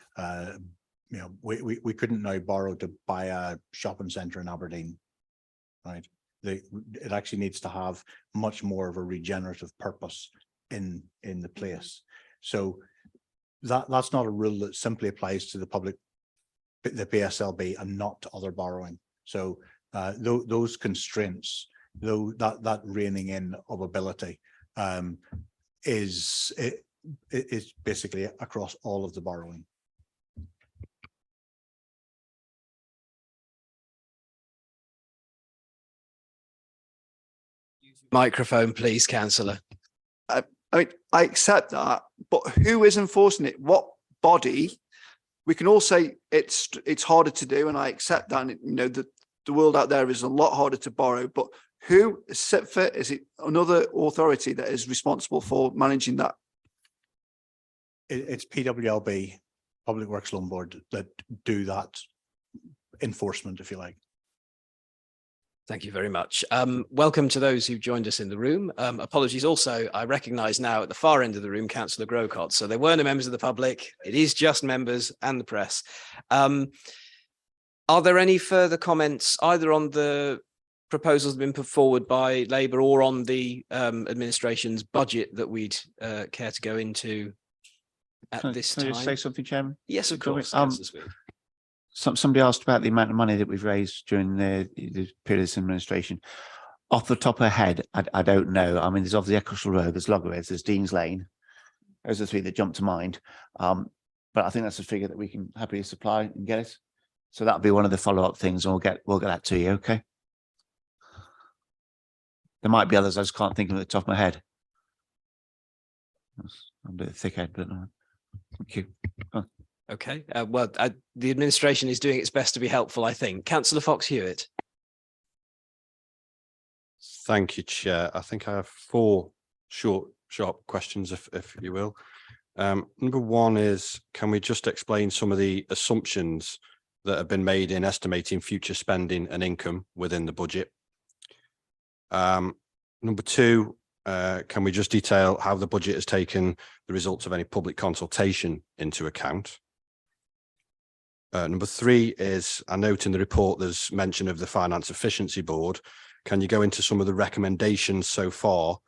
we couldn't now borrow to buy a shopping centre in Aberdeen, right? It actually needs to have much more of a regenerative purpose in the place. So that's not a rule that simply applies to the PSLB and not to other borrowing. So those constraints, that reining in of ability is basically across all of the borrowing. Microphone, please, Councillor. I mean, I accept that, but who is enforcing it? What body? We can all say it's harder to do, and I accept that. And, the world out there is a lot harder to borrow, but Who SIPFA, is it another authority that is responsible for managing that? It's PWLB, Public Works Loan Board, that do that enforcement, if you like. Thank you very much. Welcome to those who've joined us in the room. Apologies also, I recognise now at the far end of the room, Councillor Grocott. So there were no members of the public. It is just members and the press. Are there any further comments either on the proposals that have been put forward by Labour or on the administration's budget that we'd care to go into at this time? Can I just say something, Chairman? Yes, of course. Somebody asked about the amount of money that we've raised during the period of this administration. Off the top of my head, I don't know. I mean, there's obviously Eccleston Road, there's Loggerheads, there's Dean's Lane. Those are the three that jump to mind. But I think that's a figure that we can happily supply and get it. So that'll be one of the follow-up things, and we'll get that to you. Okay. There might be others I just can't think of at the top of my head. I'm a bit thick head, but thank you. Okay. The administration is doing its best to be helpful, I think. Councillor Fox-Hewitt. Thank you, Chair. I think I have 4 short, sharp questions, if you will. Number 1 is, can we just explain some of the assumptions that have been made in estimating future spending and income within the budget? Number 2, can we just detail how the budget has taken the results of any public consultation into account? Number 3 is, I note in the report there's mention of the Finance Efficiency Board. Can you go into some of the recommendations so far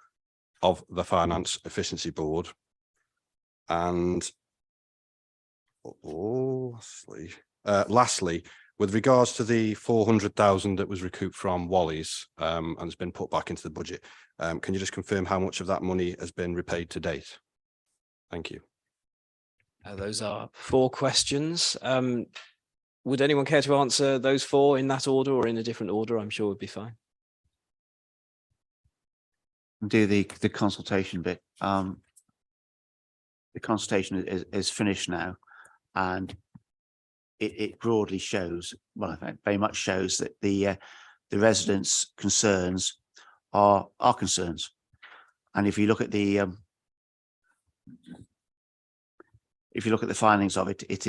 of the Finance Efficiency Board? And lastly, with regards to the 400,000 that was recouped from Wally's and has been put back into the budget, can you just confirm how much of that money has been repaid to date? Thank you. Those are 4 questions. Would anyone care to answer those 4 in that order or in a different order? I'm sure would be fine. Do the consultation bit. The consultation is finished now, and it broadly shows, well, I think very much shows that the residents' concerns are our concerns. And if you look at the findings of it, it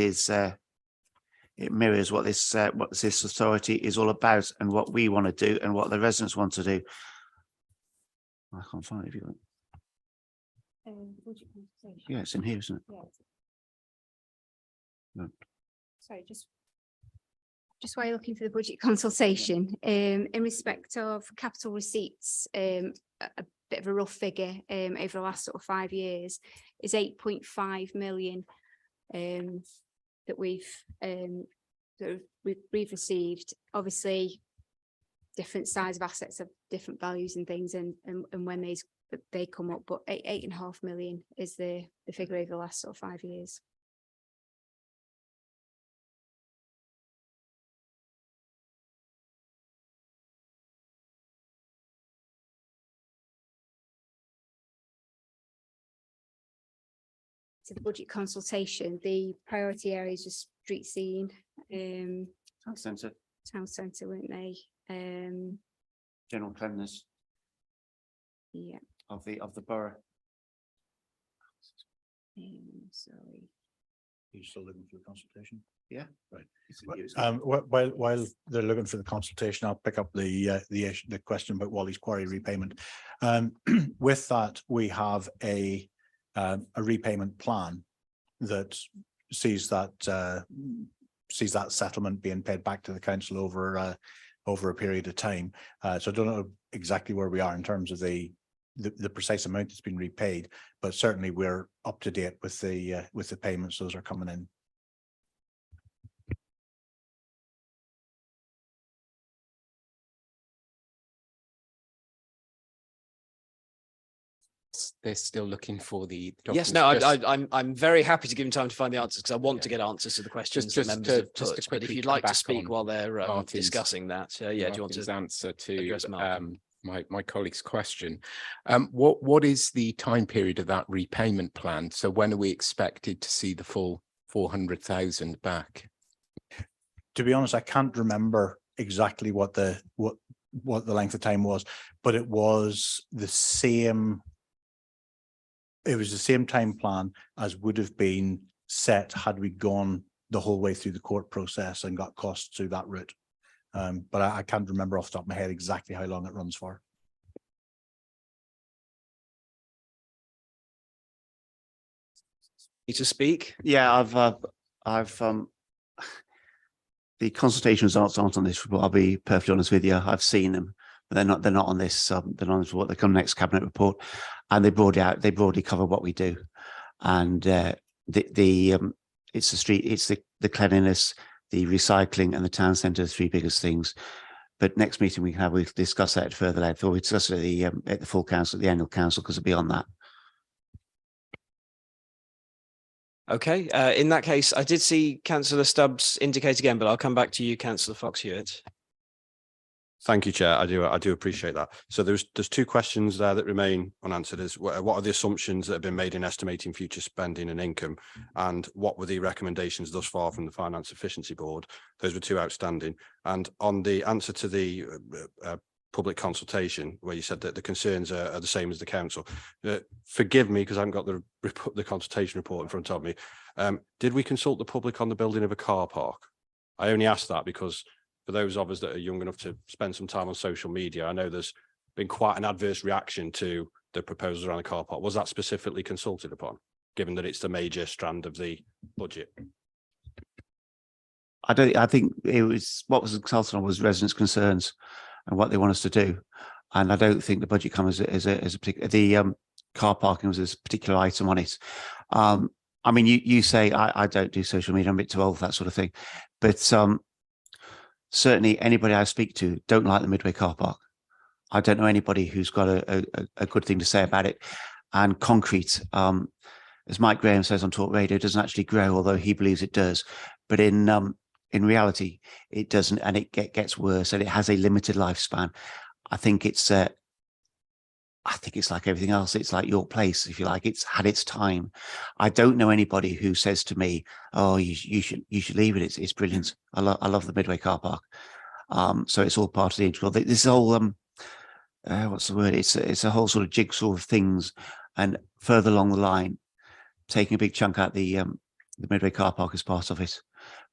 mirrors what this authority is all about and what we want to do and what the residents want to do. I can't find it if you want. Yeah, it's in here, isn't it? Yeah. No. Sorry, just while you're looking for the budget consultation, in respect of capital receipts, a bit of a rough figure over the last sort of 5 years is 8.5 million that we've received. Obviously, different size of assets have different values and things, and when they come up, but 8.5 million is the figure over the last sort of 5 years. To the budget consultation, the priority areas are street scene, Town centre, weren't they? general cleanliness Yeah. of the borough. Sorry. You're still looking for the consultation? Yeah, right. While they're looking for the consultation, I'll pick up the question about Wally's quarry repayment. With that, we have a repayment plan that sees that settlement being paid back to the council over a period of time. So I don't know exactly where we are in terms of the precise amount that's been repaid, but certainly we're up to date with the payments. Those are coming in. They're still looking for the Yes, documents. no, I'm very happy to give them time to find the answers because I want to get answers to the questions that members have put. But if you'd like to speak while they're discussing that, yeah, do you want to answer to address my colleague's question? What is the time period of that repayment plan? So when are we expected to see the full 400,000 back? To be honest, I can't remember exactly what what the length of time was, but it was the same. It was the same time plan as would have been set had we gone the whole way through the court process and got costs through that route. But I can't remember off the top of my head exactly how long it runs for. You to speak? Yeah, I've the consultation results aren't on this report. I'll be perfectly honest with you. I've seen them, but they're not on this. They're not on this report. They come next cabinet report, and they broadly cover what we do. And it's the street, it's the cleanliness, the recycling, and the town centre, the three biggest things. But next meeting we'll discuss that further length, or we'll discuss it at the full council, the annual council, because it'll be on that. Okay, in that case, I did see Councillor Stubbs indicate again, but I'll come back to you, Councillor Fox-Hewitt. Thank you, Chair. I do appreciate that. So there's two questions there that remain unanswered. Is what are the assumptions that have been made in estimating future spending and income, and what were the recommendations thus far from the Finance Efficiency Board? Those were two outstanding. And on the answer to the public consultation, where you said that the concerns are the same as the council, forgive me because I haven't got the consultation report in front of me. Did we consult the public on the building of a car park? I only asked that because for those of us that are young enough to spend some time on social media, I know there's been quite an adverse reaction to the proposals around the car park. Was that specifically consulted upon, given that it's the major strand of the budget? I think it was what was consulted on was residents' concerns and what they want us to do. And I don't think the budget comes as a particular, the car parking was a particular item on it. I mean, you say I don't do social media, I'm a bit too old for that sort of thing, but certainly anybody I speak to don't like the Midway car park. I don't know anybody who's got a good thing to say about it. And concrete, as Mike Graham says on Talk Radio, doesn't actually grow, although he believes it does. But in reality, it doesn't, and it gets worse, and it has a limited lifespan. I think it's like everything else. It's like your place, if you like. It's had its time. I don't know anybody who says to me, "Oh, you should leave it. It's brilliant. I love the Midway car park." So it's all part of the integral. This whole what's the word? It's a whole sort of jigsaw of things, and further along the line, taking a big chunk out the Midway car park is part of it.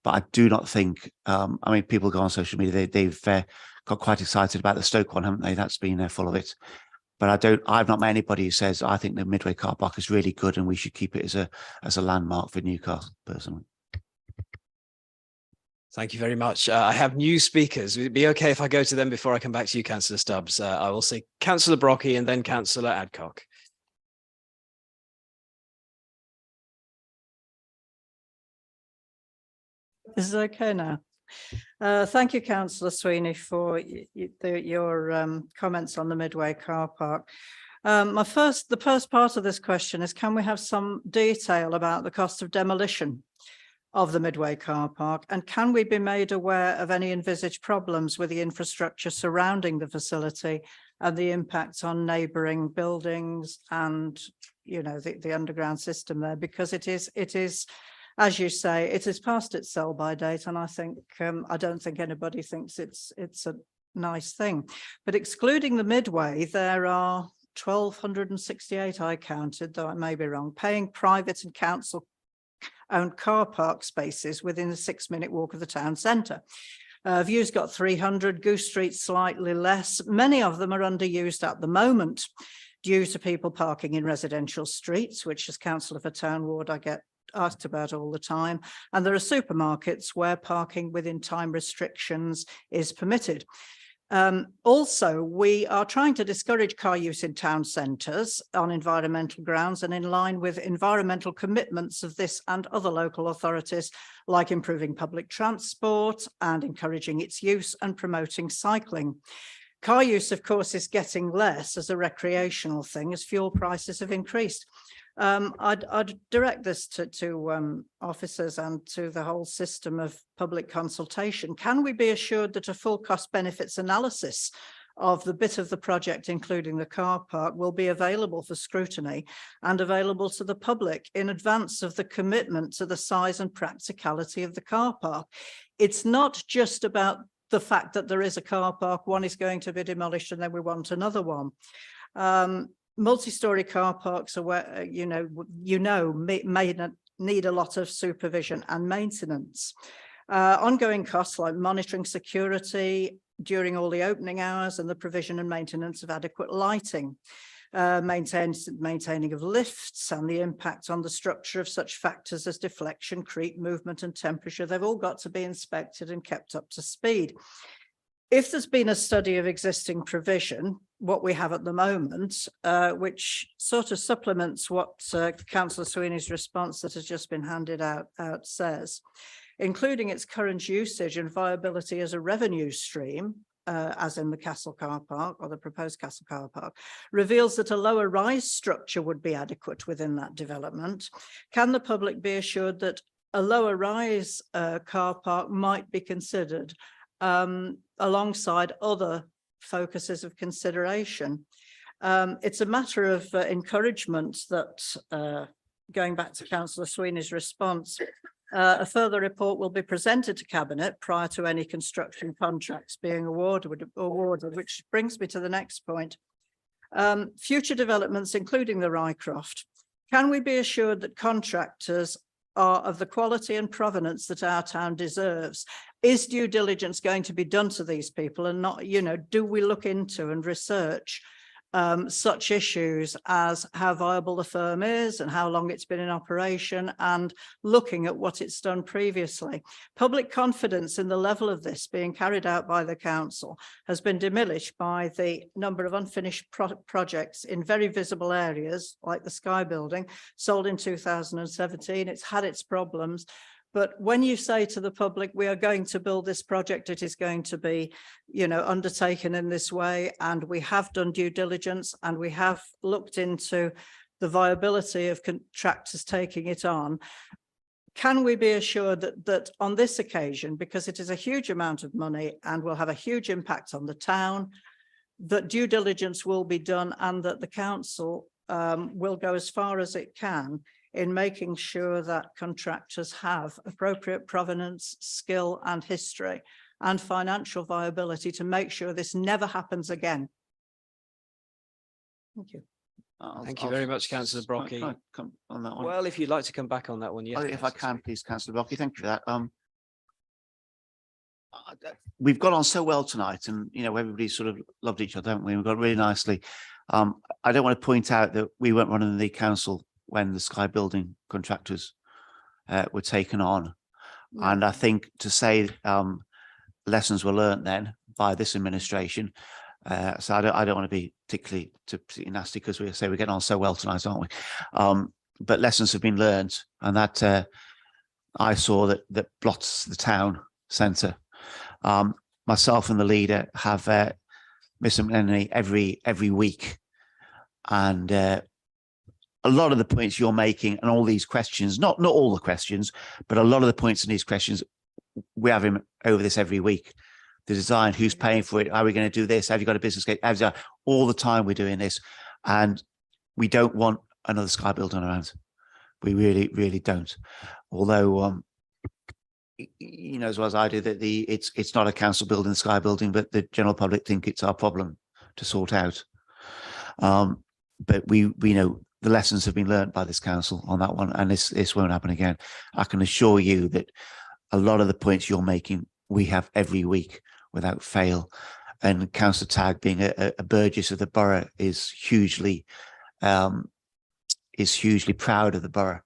But I do not think. I mean, people go on social media. They've got quite excited about the Stoke one, haven't they? That's been full of it. But I've not met anybody who says I think the Midway car park is really good and we should keep it as a landmark for Newcastle, personally. Thank you very much. I have new speakers. Would it be okay if I go to them before I come back to you, Councillor Stubbs? I will say Councillor Brockey and then Councillor Adcock. This is okay now. Thank you, Councillor Sweeney, for your comments on the Midway car park. The first part of this question is, can we have some detail about the cost of demolition of the Midway car park, and can we be made aware of any envisaged problems with the infrastructure surrounding the facility and the impact on neighbouring buildings and, you know, the underground system there? Because it is, as you say, it is past its sell-by date, and I think I don't think anybody thinks it's a nice thing. But excluding the Midway, there are 1,268, I counted, though I may be wrong, paying private and council-owned car park spaces within a 6-minute walk of the town centre. View's got 300, Goose Street slightly less. Many of them are underused at the moment due to people parking in residential streets, which as councillor for Town Ward I get asked about all the time, and there are supermarkets where parking within time restrictions is permitted. Also, we are trying to discourage car use in town centres on environmental grounds and in line with environmental commitments of this and other local authorities, like improving public transport and encouraging its use and promoting cycling. Car use, of course, is getting less as a recreational thing as fuel prices have increased. I'd direct this to officers and to the whole system of public consultation. Can we be assured that a full cost benefits analysis of the bit of the project, including the car park, will be available for scrutiny and available to the public in advance of the commitment to the size and practicality of the car park? It's not just about the fact that there is a car park, one is going to be demolished and then we want another one. Multi-storey car parks are where, may not need a lot of supervision and maintenance. Ongoing costs like monitoring security during all the opening hours and the provision and maintenance of adequate lighting. Maintaining of lifts and the impact on the structure of such factors as deflection, creep, movement and temperature. They've all got to be inspected and kept up to speed. If there's been a study of existing provision, what we have at the moment, which sort of supplements what Councillor Sweeney's response that has just been handed out says, including its current usage and viability as a revenue stream, as in the Castle car park or the proposed Castle car park, reveals that a lower rise structure would be adequate within that development. Can the public be assured that a lower rise car park might be considered alongside other focuses of consideration? It's a matter of encouragement that, going back to Councillor Sweeney's response, a further report will be presented to Cabinet prior to any construction contracts being awarded, which brings me to the next point. Future developments, including the Rycroft, can we be assured that contractors are of the quality and provenance that our town deserves? Is due diligence going to be done to these people, and not, do we look into and research such issues as how viable the firm is and how long it's been in operation, and looking at what it's done previously? Public confidence in the level of this being carried out by the council has been diminished by the number of unfinished projects in very visible areas like the Sky building, sold in 2017. It's had its problems. But when you say to the public, we are going to build this project, it is going to be, undertaken in this way, and we have done due diligence and we have looked into the viability of contractors taking it on, can we be assured that on this occasion, because it is a huge amount of money and will have a huge impact on the town, that due diligence will be done and that the council will go as far as it can in making sure that contractors have appropriate provenance, skill and history and financial viability to make sure this never happens again? Thank you. Thank you very much, Councillor Brocky. Can I come on that one? Well, if you'd like to come back on that one, yes. If I can, please, Councillor Brocky. Thank you for that. We've got on so well tonight, and everybody sort of loved each other, haven't we? We've got really nicely. I don't want to point out that we weren't running the council when the Sky building contractors were taken on. And I think to say lessons were learnt then by this administration. So I don't want to be particularly nasty, because we say we're getting on so well tonight, aren't we? But lessons have been learnt, and that I saw that blots the town centre. Myself and the leader have Miss Emily every week, and a lot of the points you're making and all these questions, not all the questions, but a lot of the points in these questions, we have him over this every week. The design, who's paying for it? Are we going to do this? Have you got a business case? All the time we're doing this, and we don't want another Sky building around. We really, really don't. Although, as well as I do, that it's not a council building, the Sky building, but the general public think it's our problem to sort out. But we know the lessons have been learned by this council on that one, and this won't happen again. I can assure you that a lot of the points you're making, we have every week without fail. And Councillor Tagg, being a Burgess of the borough, is hugely proud of the borough.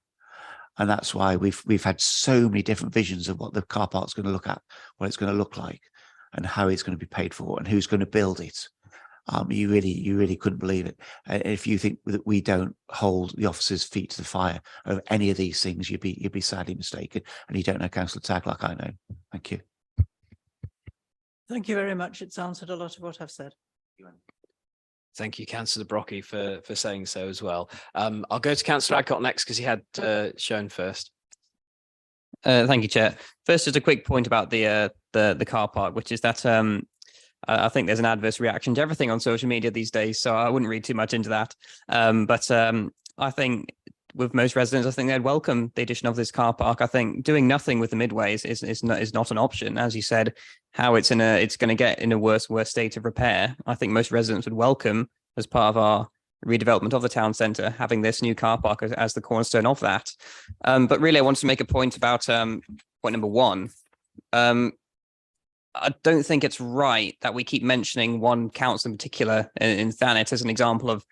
And that's why we've had so many different visions of what the car park's going to look at, what it's going to look like, and how it's going to be paid for, and who's going to build it. You really couldn't believe it. If you think that we don't hold the officers' feet to the fire of any of these things, you'd be sadly mistaken, and you don't know Councillor Tagg like I know. Thank you. Thank you very much. It's answered a lot of what I've said. Thank you, Councillor Brocky, for saying so as well. I'll go to Councillor Adcock next, because he had shown first. Thank you, Chair. First, just a quick point about the car park, which is that I think there's an adverse reaction to everything on social media these days, so I wouldn't read too much into that. But I think with most residents, I think they'd welcome the addition of this car park. I think doing nothing with the midways is not an option. As you said, how it's going to get in a worse state of repair. I think most residents would welcome, as part of our redevelopment of the town centre, having this new car park as the cornerstone of that. But really, I want to make a point about point number one. I don't think it's right that we keep mentioning one council in particular in Thanet as an example of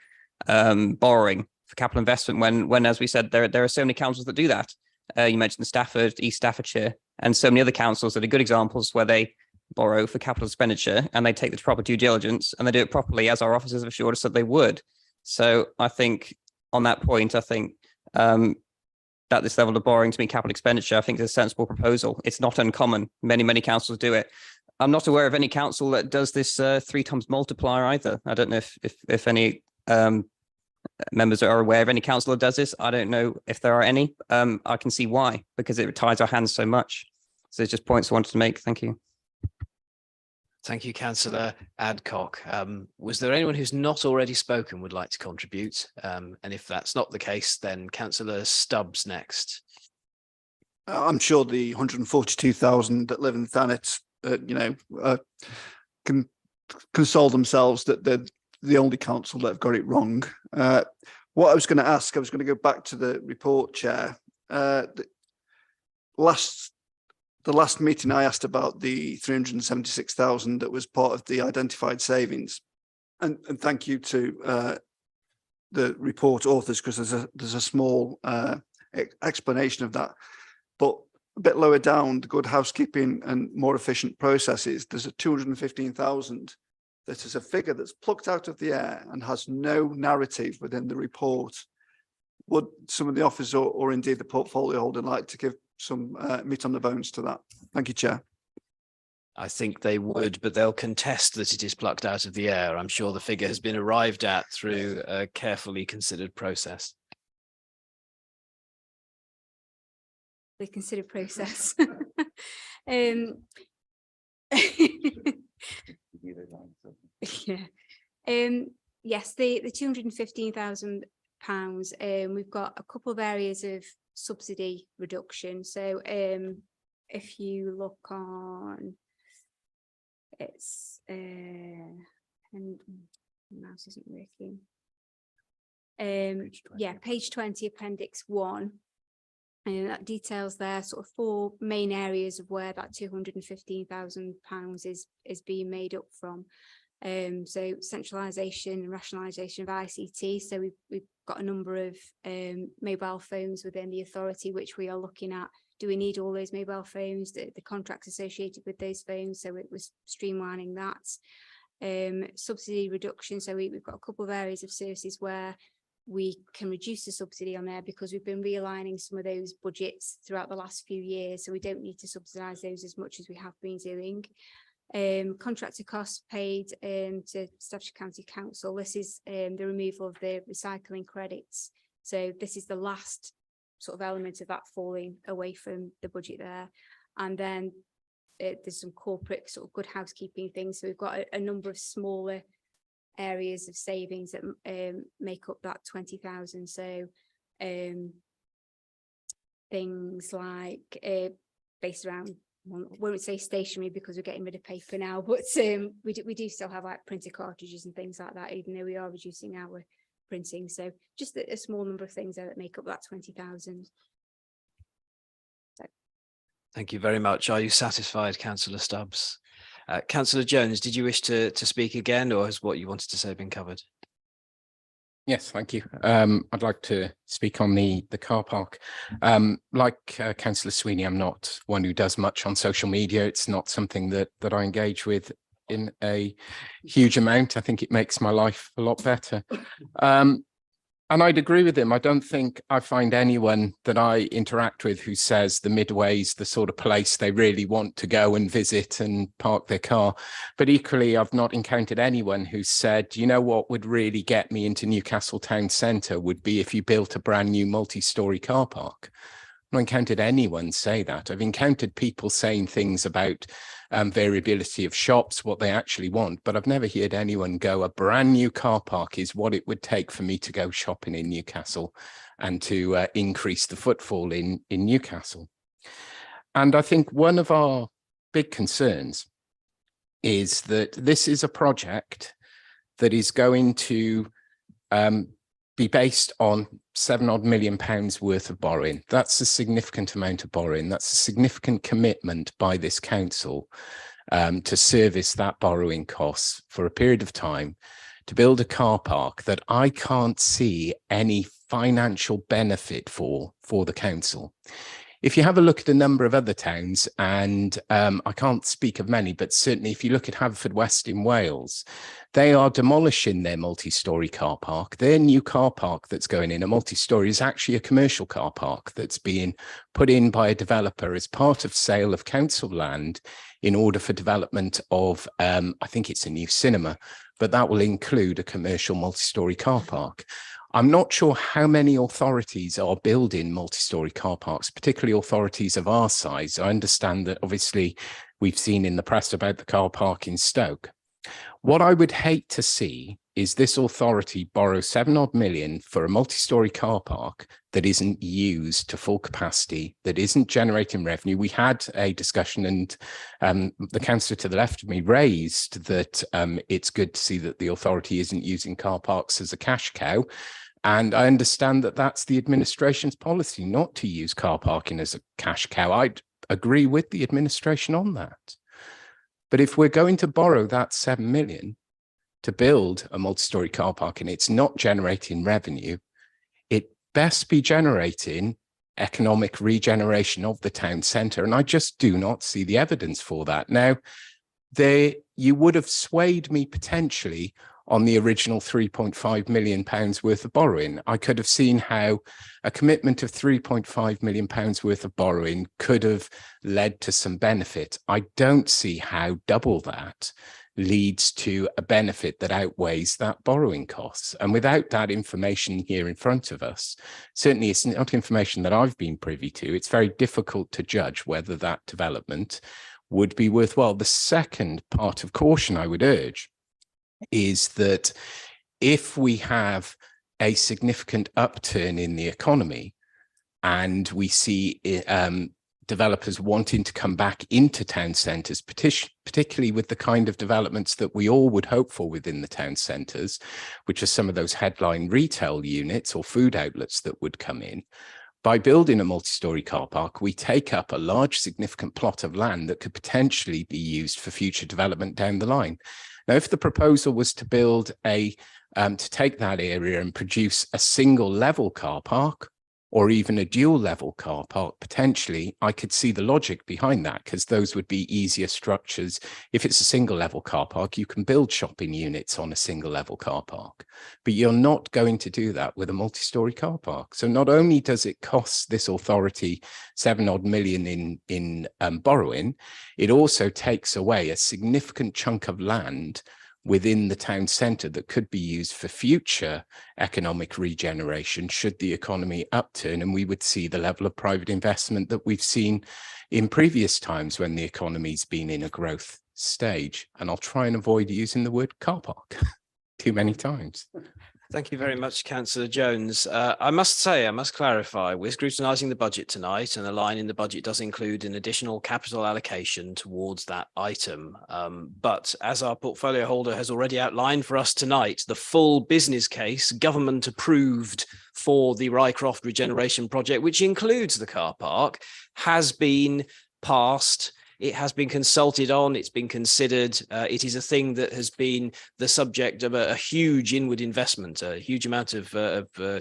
borrowing for capital investment when, as we said, there are so many councils that do that. You mentioned Stafford, East Staffordshire, and so many other councils that are good examples where they borrow for capital expenditure and they take the proper due diligence and they do it properly, as our officers have assured us that they would. So I think on that point, I think that this level of borrowing to meet capital expenditure, I think is a sensible proposal. It's not uncommon. Many councils do it. I'm not aware of any council that does this 3 times multiplier either. I don't know if any members are aware of any council that does this. I don't know if there are any. I can see why, because it ties our hands so much. So it's just points I wanted to make. Thank you. Thank you, Councillor Adcock. Was there anyone who's not already spoken would like to contribute? And if that's not the case, then Councillor Stubbs next. I'm sure the 142,000 that live in Thanet, can console themselves that they're the only council that have got it wrong. What I was going to ask, I was going to go back to the report, Chair. The last meeting I asked about the 376,000 that was part of the identified savings, and thank you to the report authors, because there's a small explanation of that. But a bit lower down, the good housekeeping and more efficient processes, there's a 215,000 that is a figure that's plucked out of the air and has no narrative within the report. Would some of the officers or indeed the portfolio holder like to give some meat on the bones to that? Thank you, Chair. I think they would, but they'll contest that it is plucked out of the air. I'm sure the figure has been arrived at through a carefully considered process. The considered process. Yeah. Yes, the £215,000. We've got a couple of areas of subsidy reduction. So if you look on, it's and mouse isn't working. Yeah, page 20, appendix 1. And that details there sort of 4 main areas of where that £215,000 is being made up from. So centralisation and rationalisation of ICT. So we've got a number of mobile phones within the authority, which we are looking at. Do we need all those mobile phones, the contracts associated with those phones? So it was streamlining that. Subsidy reduction. So we've got a couple of areas of services where we can reduce the subsidy on there because we've been realigning some of those budgets throughout the last few years. So we don't need to subsidise those as much as we have been doing. Contractor costs paid to Staffordshire County Council. This is the removal of the recycling credits. So this is the last sort of element of that falling away from the budget there. And then there's some corporate sort of good housekeeping things. So we've got a number of smaller areas of savings that make up that 20,000. So things like based around, I won't say stationery because we're getting rid of paper now, but we do still have like printer cartridges and things like that, even though we are reducing our printing. So just a small number of things there that make up that 20,000. So. Thank you very much. Are you satisfied, Councillor Stubbs? Councillor Jones, did you wish to speak again, or has what you wanted to say been covered? Yes, thank you. I'd like to speak on the car park. Like Councillor Sweeney, I'm not one who does much on social media. It's not something that I engage with in a huge amount. I think it makes my life a lot better. And I'd agree with him. I don't think I find anyone that I interact with who says the Midway's the sort of place they really want to go and visit and park their car. But equally, I've not encountered anyone who said, you know what would really get me into Newcastle town centre would be if you built a brand new multi-storey car park. I've not encountered anyone say that. I've encountered people saying things about variability of shops, what they actually want, but I've never heard anyone go, a brand new car park is what it would take for me to go shopping in Newcastle. and to increase the footfall in Newcastle. And I think one of our big concerns is that this is a project that is going to be based on £7 million worth of borrowing. That's a significant amount of borrowing. That's a significant commitment by this council to service that borrowing costs for a period of time to build a car park that I can't see any financial benefit for the council. If you have a look at a number of other towns, and I can't speak of many, but certainly if you look at Haverfordwest in Wales, they are demolishing their multi-storey car park. Their new car park that's going in, a multi-storey, is actually a commercial car park that's being put in by a developer as part of sale of council land in order for development of, I think it's a new cinema, but that will include a commercial multi-storey car park. I'm not sure how many authorities are building multi-storey car parks, particularly authorities of our size. I understand that obviously we've seen in the press about the car park in Stoke. What I would hate to see is this authority borrow £7 million for a multi-storey car park that isn't used to full capacity, that isn't generating revenue. We had a discussion, and the councillor to the left of me raised that it's good to see that the authority isn't using car parks as a cash cow. And I understand that that's the administration's policy, not to use car parking as a cash cow. I'd agree with the administration on that. But if we're going to borrow that £7 million to build a multi-storey car park and it's not generating revenue, it best be generating economic regeneration of the town centre. And I just do not see the evidence for that. Now, you would have swayed me potentially on the original £3.5 million worth of borrowing. I could have seen how a commitment of £3.5 million worth of borrowing could have led to some benefit. I don't see how double that leads to a benefit that outweighs that borrowing costs. And without that information here in front of us, certainly it's not information that I've been privy to. It's very difficult to judge whether that development would be worthwhile. The second part of caution I would urge is that if we have a significant upturn in the economy and we see developers wanting to come back into town centres, particularly with the kind of developments that we all would hope for within the town centres, which are some of those headline retail units or food outlets that would come in, by building a multi-storey car park, we take up a large, significant plot of land that could potentially be used for future development down the line. Now, if the proposal was to build to take that area and produce a single level car park or even a dual level car park, potentially, I could see the logic behind that, because those would be easier structures. If it's a single level car park, you can build shopping units on a single level car park, but you're not going to do that with a multi-storey car park. So not only does it cost this authority £7 million in borrowing, it also takes away a significant chunk of land within the town centre that could be used for future economic regeneration should the economy upturn, and we would see the level of private investment that we've seen in previous times when the economy's been in a growth stage. And I'll try and avoid using the word car park too many times. Thank you very much, Councillor Jones. I must clarify, we're scrutinising the budget tonight, and the line in the budget does include an additional capital allocation towards that item. But as our portfolio holder has already outlined for us tonight, the full business case, government approved for the Rycroft regeneration project, which includes the car park, has been passed. It has been consulted on, it's been considered. It is a thing that has been the subject of a huge inward investment. A huge amount of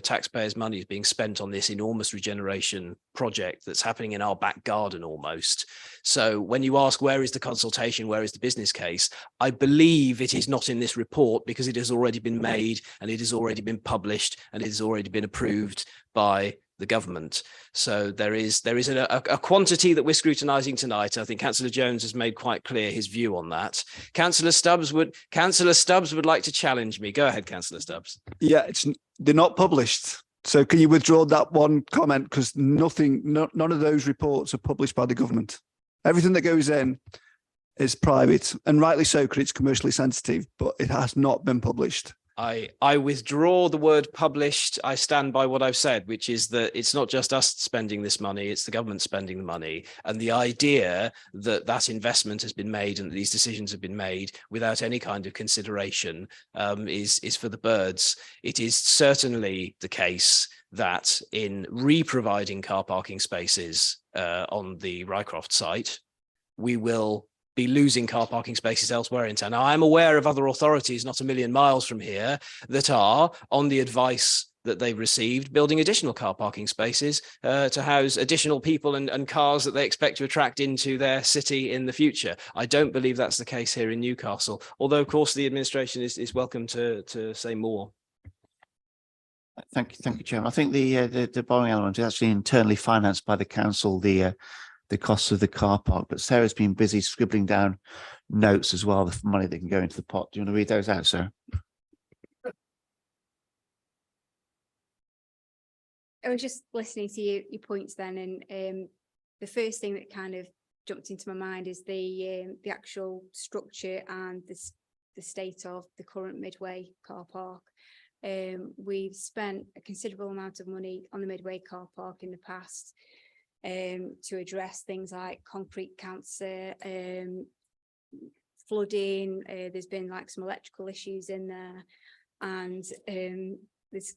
taxpayers' money is being spent on this enormous regeneration project that's happening in our back garden almost. So when you ask where is the consultation, where is the business case, I believe it is not in this report because it has already been made and it has already been published and it has already been approved by the government. So there is a quantity that we're scrutinising tonight. I think Councillor Jones has made quite clear his view on that. Councillor Stubbs would like to challenge me. Go ahead, Councillor Stubbs. Yeah, they're not published. So can you withdraw that one comment? Because none of those reports are published by the government. Everything that goes in is private, and rightly so, because it's commercially sensitive, but it has not been published. I withdraw the word published. I stand by what I've said, which is that it's not just us spending this money, it's the government spending the money. And the idea that that investment has been made and that these decisions have been made without any kind of consideration is for the birds. It is certainly the case that in re-providing car parking spaces on the Rycroft site, we will be losing car parking spaces elsewhere in town. Now, I'm aware of other authorities not a million miles from here that are, on the advice that they've received, building additional car parking spaces to house additional people and cars that they expect to attract into their city in the future. I don't believe that's the case here in Newcastle, although, of course, the administration is welcome to say more. Thank you, Chairman. I think the borrowing element is actually internally financed by the council, the costs of the car park, but Sarah's been busy scribbling down notes as well, the money that can go into the pot. Do you want to read those out, Sarah? I was just listening to your points then, and the first thing that kind of jumped into my mind is the actual structure and the state of the current Midway car park. We've spent a considerable amount of money on the Midway car park in the past to address things like concrete cancer, flooding. There's been like some electrical issues in there, and there's,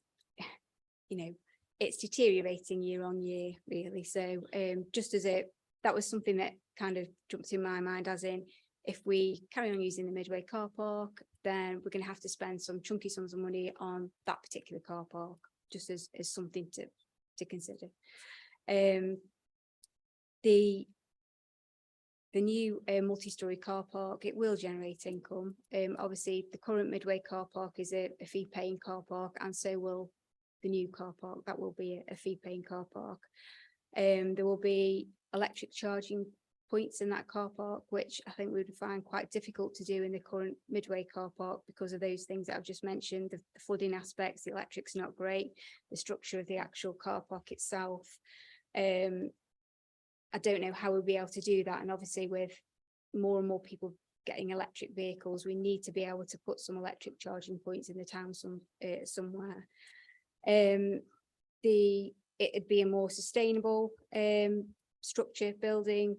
it's deteriorating year on year, really. So just as that was something that kind of jumped in my mind, as in, if we carry on using the Midway car park, then we're going to have to spend some chunky sums of money on that particular car park, just as something to consider. The new multi-storey car park, it will generate income. Obviously, the current Midway car park is a fee-paying car park, and so will the new car park. That will be a fee-paying car park. There will be electric charging points in that car park, which I think we would find quite difficult to do in the current Midway car park because of those things that I've just mentioned, the flooding aspects. The electric's not great, the structure of the actual car park itself. I don't know how we'll be able to do that, and obviously with more and more people getting electric vehicles, we need to be able to put some electric charging points in the town somewhere. It'd be a more sustainable structure, building,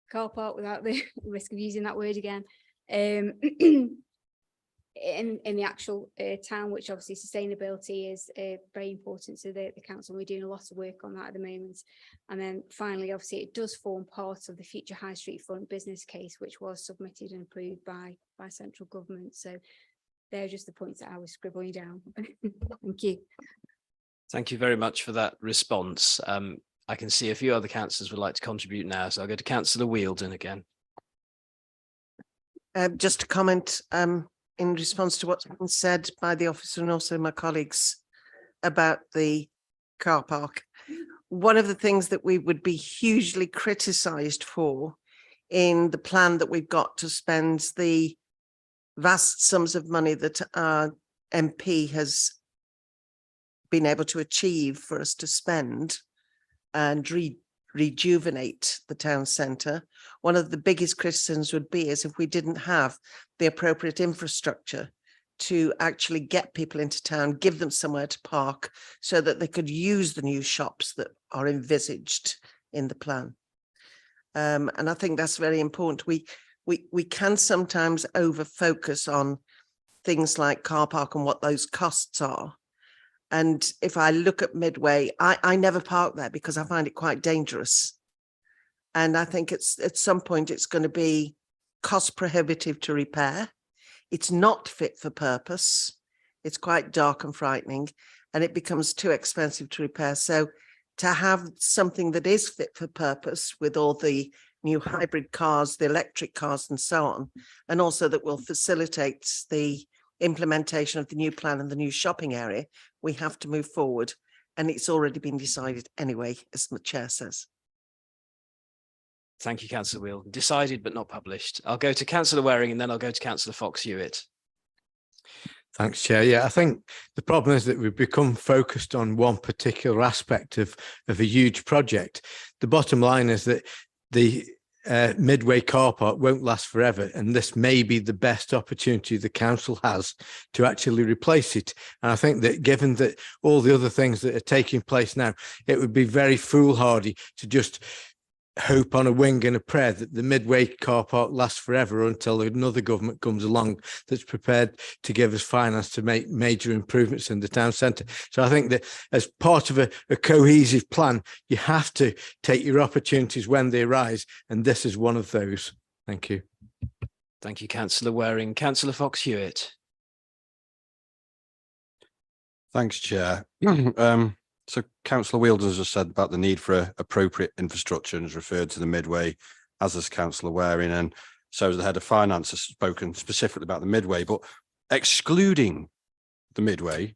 car park, without the risk of using that word again, in the actual town, which obviously sustainability is very important to the council. We're doing a lot of work on that at the moment. And then finally, obviously, it does form part of the future High Street Front business case, which was submitted and approved by central government. So they're just the points that I was scribbling down. Thank you. Thank you very much for that response. I can see a few other councillors would like to contribute now, so I'll go to Councillor Wheeldon again. Just to comment in response to what's been said by the officer and also my colleagues about the car park. One of the things that we would be hugely criticised for in the plan that we've got to spend the vast sums of money that our MP has been able to achieve for us to spend and rejuvenate the town centre. One of the biggest criticisms would be is if we didn't have the appropriate infrastructure to actually get people into town, give them somewhere to park so that they could use the new shops that are envisaged in the plan. And I think that's very important. We can sometimes over focus on things like car park and what those costs are. And if I look at Midway, I never park there because I find it quite dangerous. And I think it's at some point it's going to be cost prohibitive to repair. It's not fit for purpose. It's quite dark and frightening, and it becomes too expensive to repair. So to have something that is fit for purpose with all the new hybrid cars, the electric cars and so on, and also that will facilitate the implementation of the new plan and the new shopping area, we have to move forward. And it's already been decided anyway, as the chair says. Thank you, Councillor Wheel. Decided but not published. I'll go to Councillor Waring and then I'll go to Councillor Fox-Hewitt. Thanks, Chair. Yeah, I think the problem is that we've become focused on one particular aspect of a huge project. The bottom line is that the Midway car park won't last forever, and this may be the best opportunity the council has to actually replace it. And I think that given that all the other things that are taking place now, it would be very foolhardy to just hope on a wing and a prayer that the Midway car park lasts forever until another government comes along that's prepared to give us finance to make major improvements in the town centre. So I think that as part of a cohesive plan, you have to take your opportunities when they arise, and this is one of those. Thank you. Thank you, Councillor Waring. Councillor Fox-Hewitt. Thanks, Chair. So Councillor Wilders has said about the need for appropriate infrastructure and has referred to the Midway, as has Councillor Waring, and so has the head of finance has spoken specifically about the Midway. But excluding the Midway,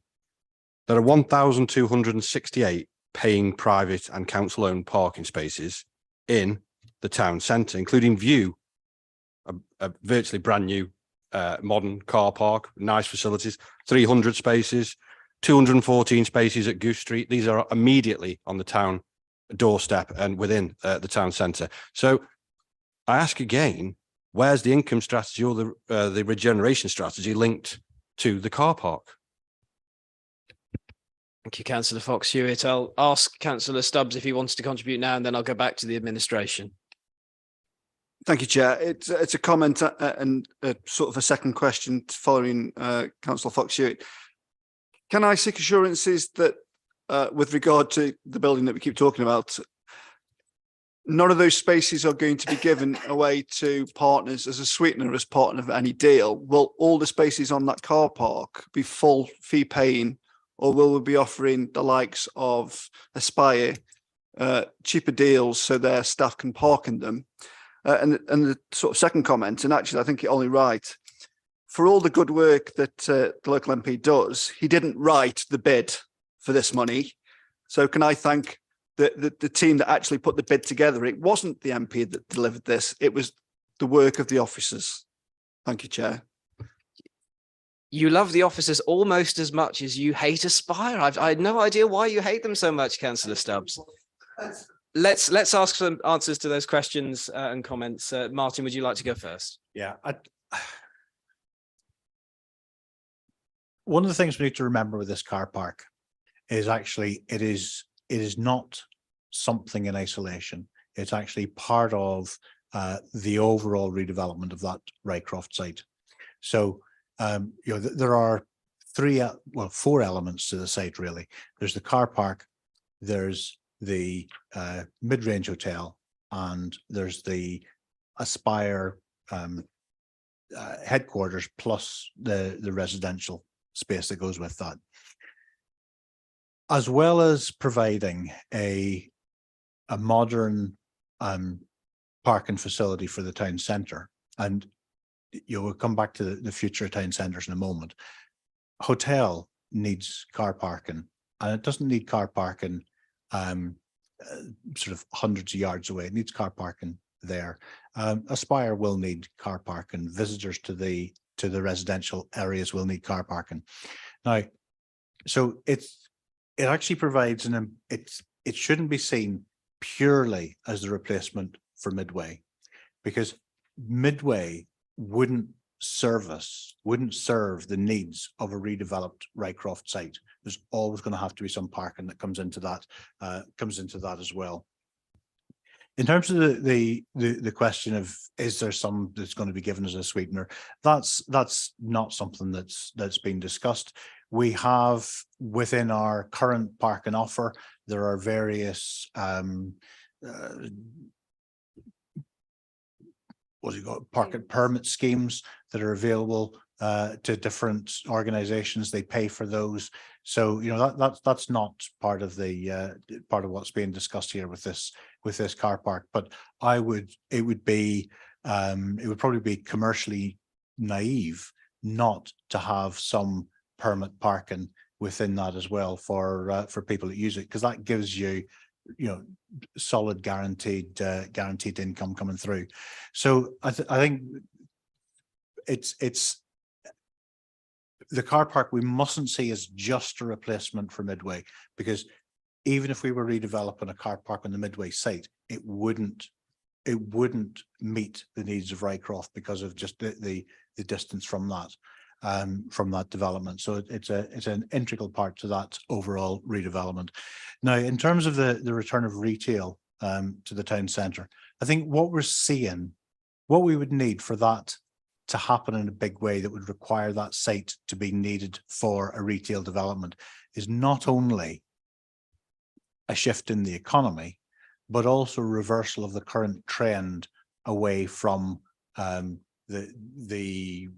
there are 1,268 paying private and council-owned parking spaces in the town centre, including View, a virtually brand new modern car park, nice facilities, 300 spaces. 214 spaces at Goose Street. These are immediately on the town doorstep and within the town centre. So I ask again, where's the income strategy or the regeneration strategy linked to the car park? Thank you, Councillor Fox-Hewitt. I'll ask Councillor Stubbs if he wants to contribute now, and then I'll go back to the administration. Thank you, Chair. It's a comment and sort of a second question following Councillor Fox-Hewitt. Can I seek assurances that with regard to the building that we keep talking about, none of those spaces are going to be given away to partners as a sweetener, as part of any deal? Will all the spaces on that car park be full fee paying, or will we be offering the likes of Aspire cheaper deals so their staff can park in them? And the sort of second comment, and actually I think it only right, for all the good work that the local MP does, he didn't write the bid for this money. So can I thank the team that actually put the bid together? It wasn't the MP that delivered this. It was the work of the officers. Thank you, Chair. You love the officers almost as much as you hate Aspire. I had no idea why you hate them so much, Councillor Stubbs. Let's ask some answers to those questions and comments. Martin, would you like to go first? Yeah. One of the things we need to remember with this car park is actually it is not something in isolation. It's actually part of the overall redevelopment of that Rycroft site. So there are four elements to the site really. There's the car park, there's the mid-range hotel, and there's the Aspire headquarters plus the residential space that goes with that, as well as providing a modern parking facility for the town centre. And we'll come back to the future town centres in a moment. Hotel needs car parking, and it doesn't need car parking sort of hundreds of yards away. It needs car parking there. Aspire will need car parking. Visitors to the residential areas will need car parking. Now, so it actually provides it shouldn't be seen purely as the replacement for Midway, because Midway wouldn't serve the needs of a redeveloped Rycroft site. There's always going to have to be some parking that comes into that as well. In terms of the question of is there some that's going to be given as a sweetener, that's not something that's been discussed. We have within our current parking offer, there are various parking permit schemes that are available to different organizations. They pay for those. So that's not part of what's being discussed here with this car park. But it would probably be commercially naive not to have some permit parking within that as well for people that use it, because that gives you solid guaranteed income coming through. So I think it's the car park we mustn't see as just a replacement for Midway, because even if we were redeveloping a car park on the Midway site, it wouldn't it wouldn't meet the needs of Rycroft because of just the distance from that development. So it's an integral part to that overall redevelopment. Now, in terms of the return of retail to the town centre, I think what we're seeing, what we would need for that to happen in a big way that would require that site to be needed for a retail development is not only a shift in the economy, but also reversal of the current trend away from the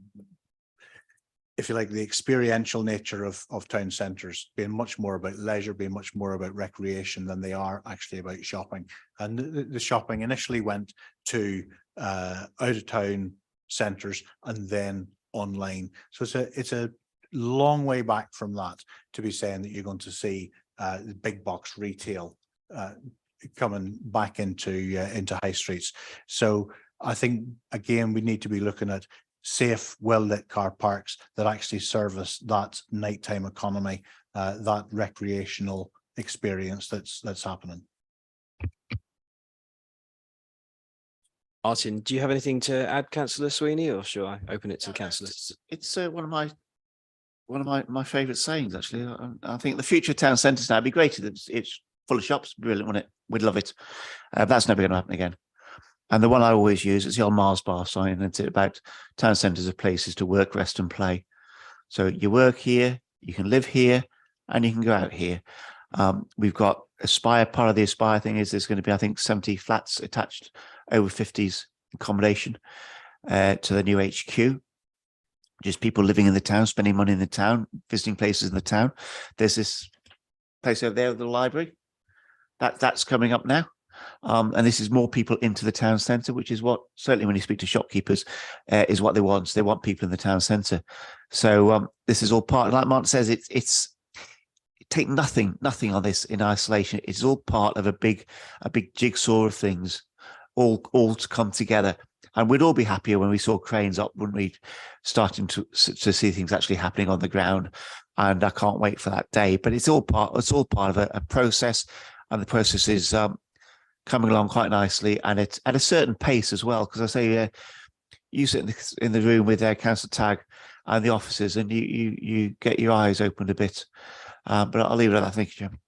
if you like, the experiential nature of town centres being much more about leisure, being much more about recreation than they are actually about shopping. And the shopping initially went to out of town centres and then online. So it's a long way back from that to be saying that you're going to see the big box retail coming back into high streets. So I think again we need to be looking at safe, well-lit car parks that actually service that nighttime economy, that recreational experience that's happening. Martin, do you have anything to add, Councillor Sweeney, or shall I open it to the councillors? It's one of my favourite sayings, actually. I think the future of town centres now would be great. It's full of shops, brilliant, wouldn't it? We'd love it. That's never going to happen again. And the one I always use is the old Mars bar sign. And it's about town centres are places to work, rest and play. So you work here, you can live here, and you can go out here. We've got Aspire. Part of the Aspire thing is there's going to be, I think, 70 flats attached, over 50s accommodation to the new HQ. Just people living in the town, spending money in the town, visiting places in the town. There's this place over there, the library. That's coming up now. And this is more people into the town centre, which is what, certainly when you speak to shopkeepers, is what they want. They want people in the town centre. So this is all part, like Martin says, it's take nothing on this in isolation. It's all part of a big jigsaw of things, all to come together. And we'd all be happier when we saw cranes up, wouldn't we, starting to see things actually happening on the ground. And I can't wait for that day. But it's all part of a process, and the process is coming along quite nicely, and it's at a certain pace as well. Because I say, you sit in the room with Councillor Tagg and the officers, and you get your eyes opened a bit. But I'll leave it at that. Thank you, Jim.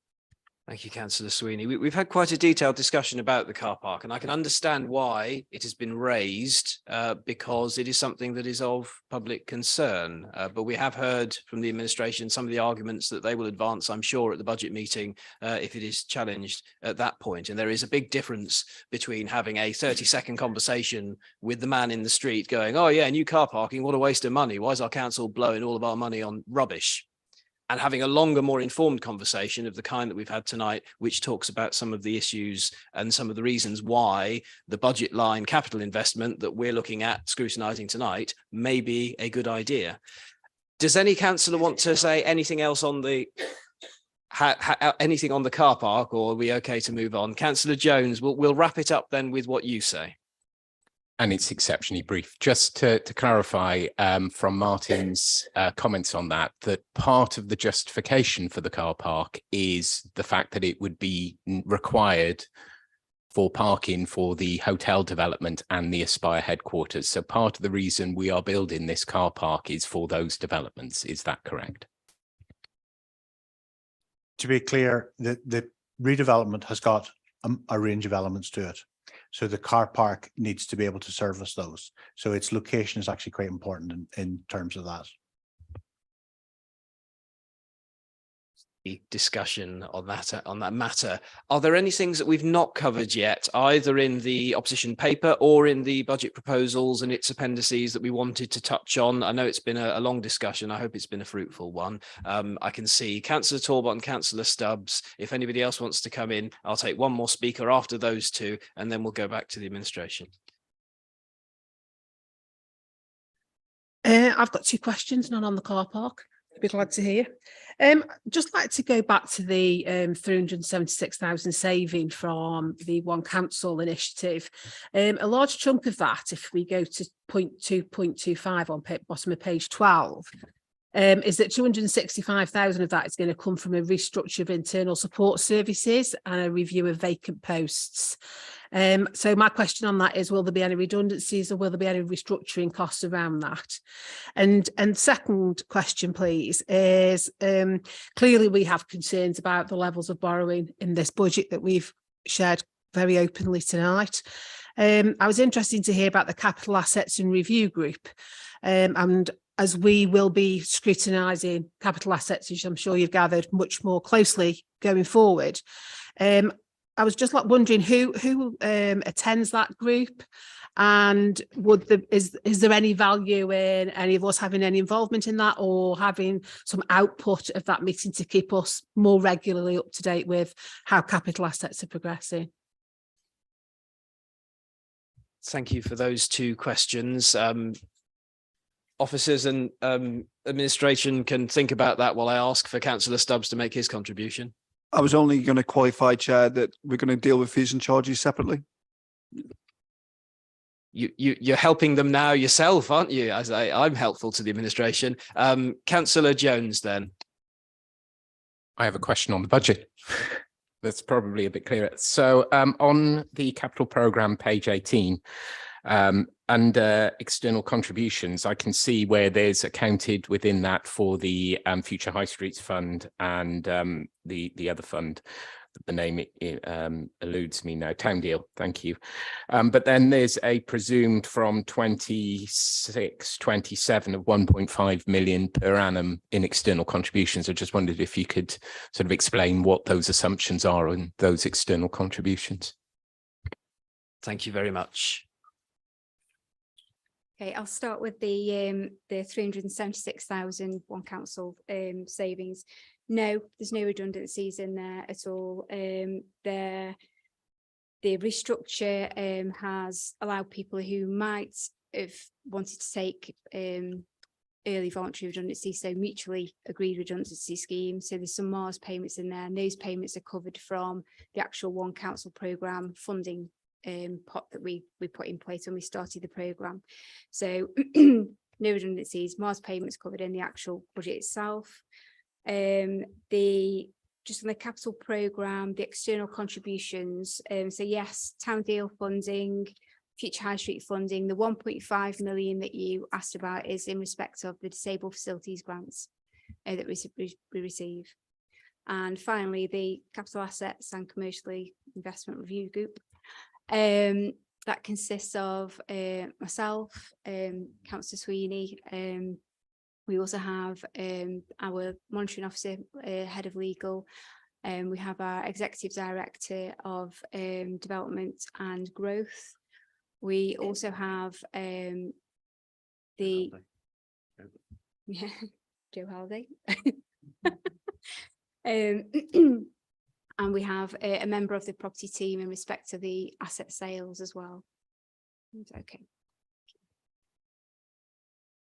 Thank you, Councillor Sweeney. We've had quite a detailed discussion about the car park, and I can understand why it has been raised because it is something that is of public concern. But we have heard from the administration some of the arguments that they will advance, I'm sure, at the budget meeting if it is challenged at that point. And there is a big difference between having a 30-second conversation with the man in the street going, oh yeah, new car parking, what a waste of money. Why is our council blowing all of our money on rubbish? And having a longer, more informed conversation of the kind that we've had tonight, which talks about some of the issues and some of the reasons why the budget line capital investment that we're looking at scrutinising tonight may be a good idea. Does any councillor want to say anything else on the anything on the car park, or are we okay to move on? Councillor Jones, we'll wrap it up then with what you say. And it's exceptionally brief. Just to clarify from Martin's comments on that part of the justification for the car park is the fact that it would be required for parking for the hotel development and the Aspire headquarters. So part of the reason we are building this car park is for those developments. Is that correct? To be clear, the redevelopment has got a range of elements to it. So the car park needs to be able to service those. So its location is actually quite important in terms of that. Discussion on that matter. Are there any things that we've not covered yet, either in the opposition paper or in the budget proposals and its appendices that we wanted to touch on? I know it's been a long discussion. I hope it's been a fruitful one. I can see Councillor Talbot and Councillor Stubbs. If anybody else wants to come in, I'll take one more speaker after those two, and then we'll go back to the administration. I've got two questions, none on the car park. I'd be glad to hear. Just like to go back to the 376,000 saving from the One Council initiative. A large chunk of that, if we go to 0.2.25 on bottom of page 12, is that 265,000 of that is going to come from a restructure of internal support services and a review of vacant posts. So my question on that is, will there be any redundancies or will there be any restructuring costs around that? And second question, please, is clearly we have concerns about the levels of borrowing in this budget that we've shared very openly tonight. I was interested to hear about the capital assets and review group, and as we will be scrutinising capital assets, which I'm sure you've gathered, much more closely going forward. I was just wondering who attends that group, and is there any value in any of us having any involvement in that, or having some output of that meeting to keep us more regularly up to date with how capital assets are progressing? Thank you for those two questions. Officers and administration can think about that while I ask for Councillor Stubbs to make his contribution. I was only going to qualify, Chair, that we're going to deal with fees and charges separately. You're helping them now yourself, aren't you? As I'm helpful to the administration. Councillor Jones, then. I have a question on the budget. That's probably a bit clearer. So on the capital programme, page 18, under external contributions, I can see where there's accounted within that for the Future High Streets Fund and the other fund. The name eludes me now. Town Deal, thank you. But then there's a presumed from 26-27 of 1.5 million per annum in external contributions. I just wondered if you could sort of explain what those assumptions are on those external contributions. Thank you very much. Okay, I'll start with the 376,000 one council savings. No, there's no redundancies in there at all. The restructure has allowed people who might have wanted to take early voluntary redundancy, so mutually agreed redundancy scheme. So there's some Mars payments in there, and those payments are covered from the actual one council programme funding pot that we put in place when we started the programme. So no redundancies, Mars payments covered in the actual budget itself. Just on the capital programme, the external contributions, so yes, Town Deal funding, Future High Street funding, the 1.5 million that you asked about is in respect of the disabled facilities grants that we receive. And finally, the capital assets and commercially investment review group, that consists of myself, Councillor Sweeney. We also have our monitoring officer, head of legal. We have our executive director of development and growth. We also have Joe Halliday. And we have a member of the property team in respect to the asset sales as well. Okay.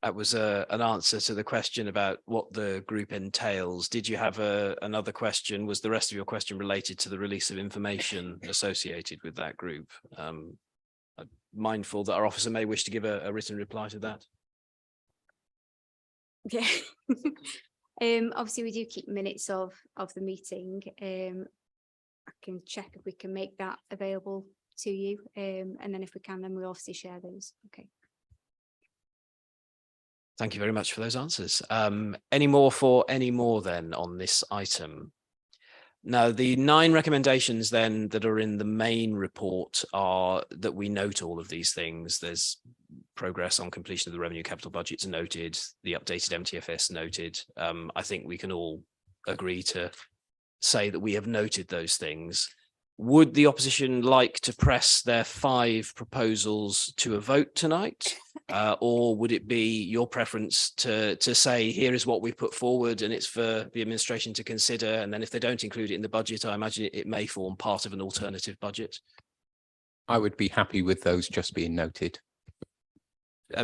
That was an answer to the question about what the group entails. Did you have another question? Was the rest of your question related to the release of information associated with that group? I'm mindful that our officer may wish to give a written reply to that. Yeah. Obviously, we do keep minutes of the meeting. I can check if we can make that available to you, and then if we can, then we'll obviously share those. Okay. Thank you very much for those answers. Any more then on this item? Now, the 9 recommendations then that are in the main report are that we note all of these things. There's progress on completion of the revenue capital budgets noted, the updated MTFS noted. I think we can all agree to say that we have noted those things. Would the opposition like to press their 5 proposals to a vote tonight? Or would it be your preference to say, here is what we've put forward and it's for the administration to consider, and then if they don't include it in the budget, I imagine it may form part of an alternative budget? I would be happy with those just being noted.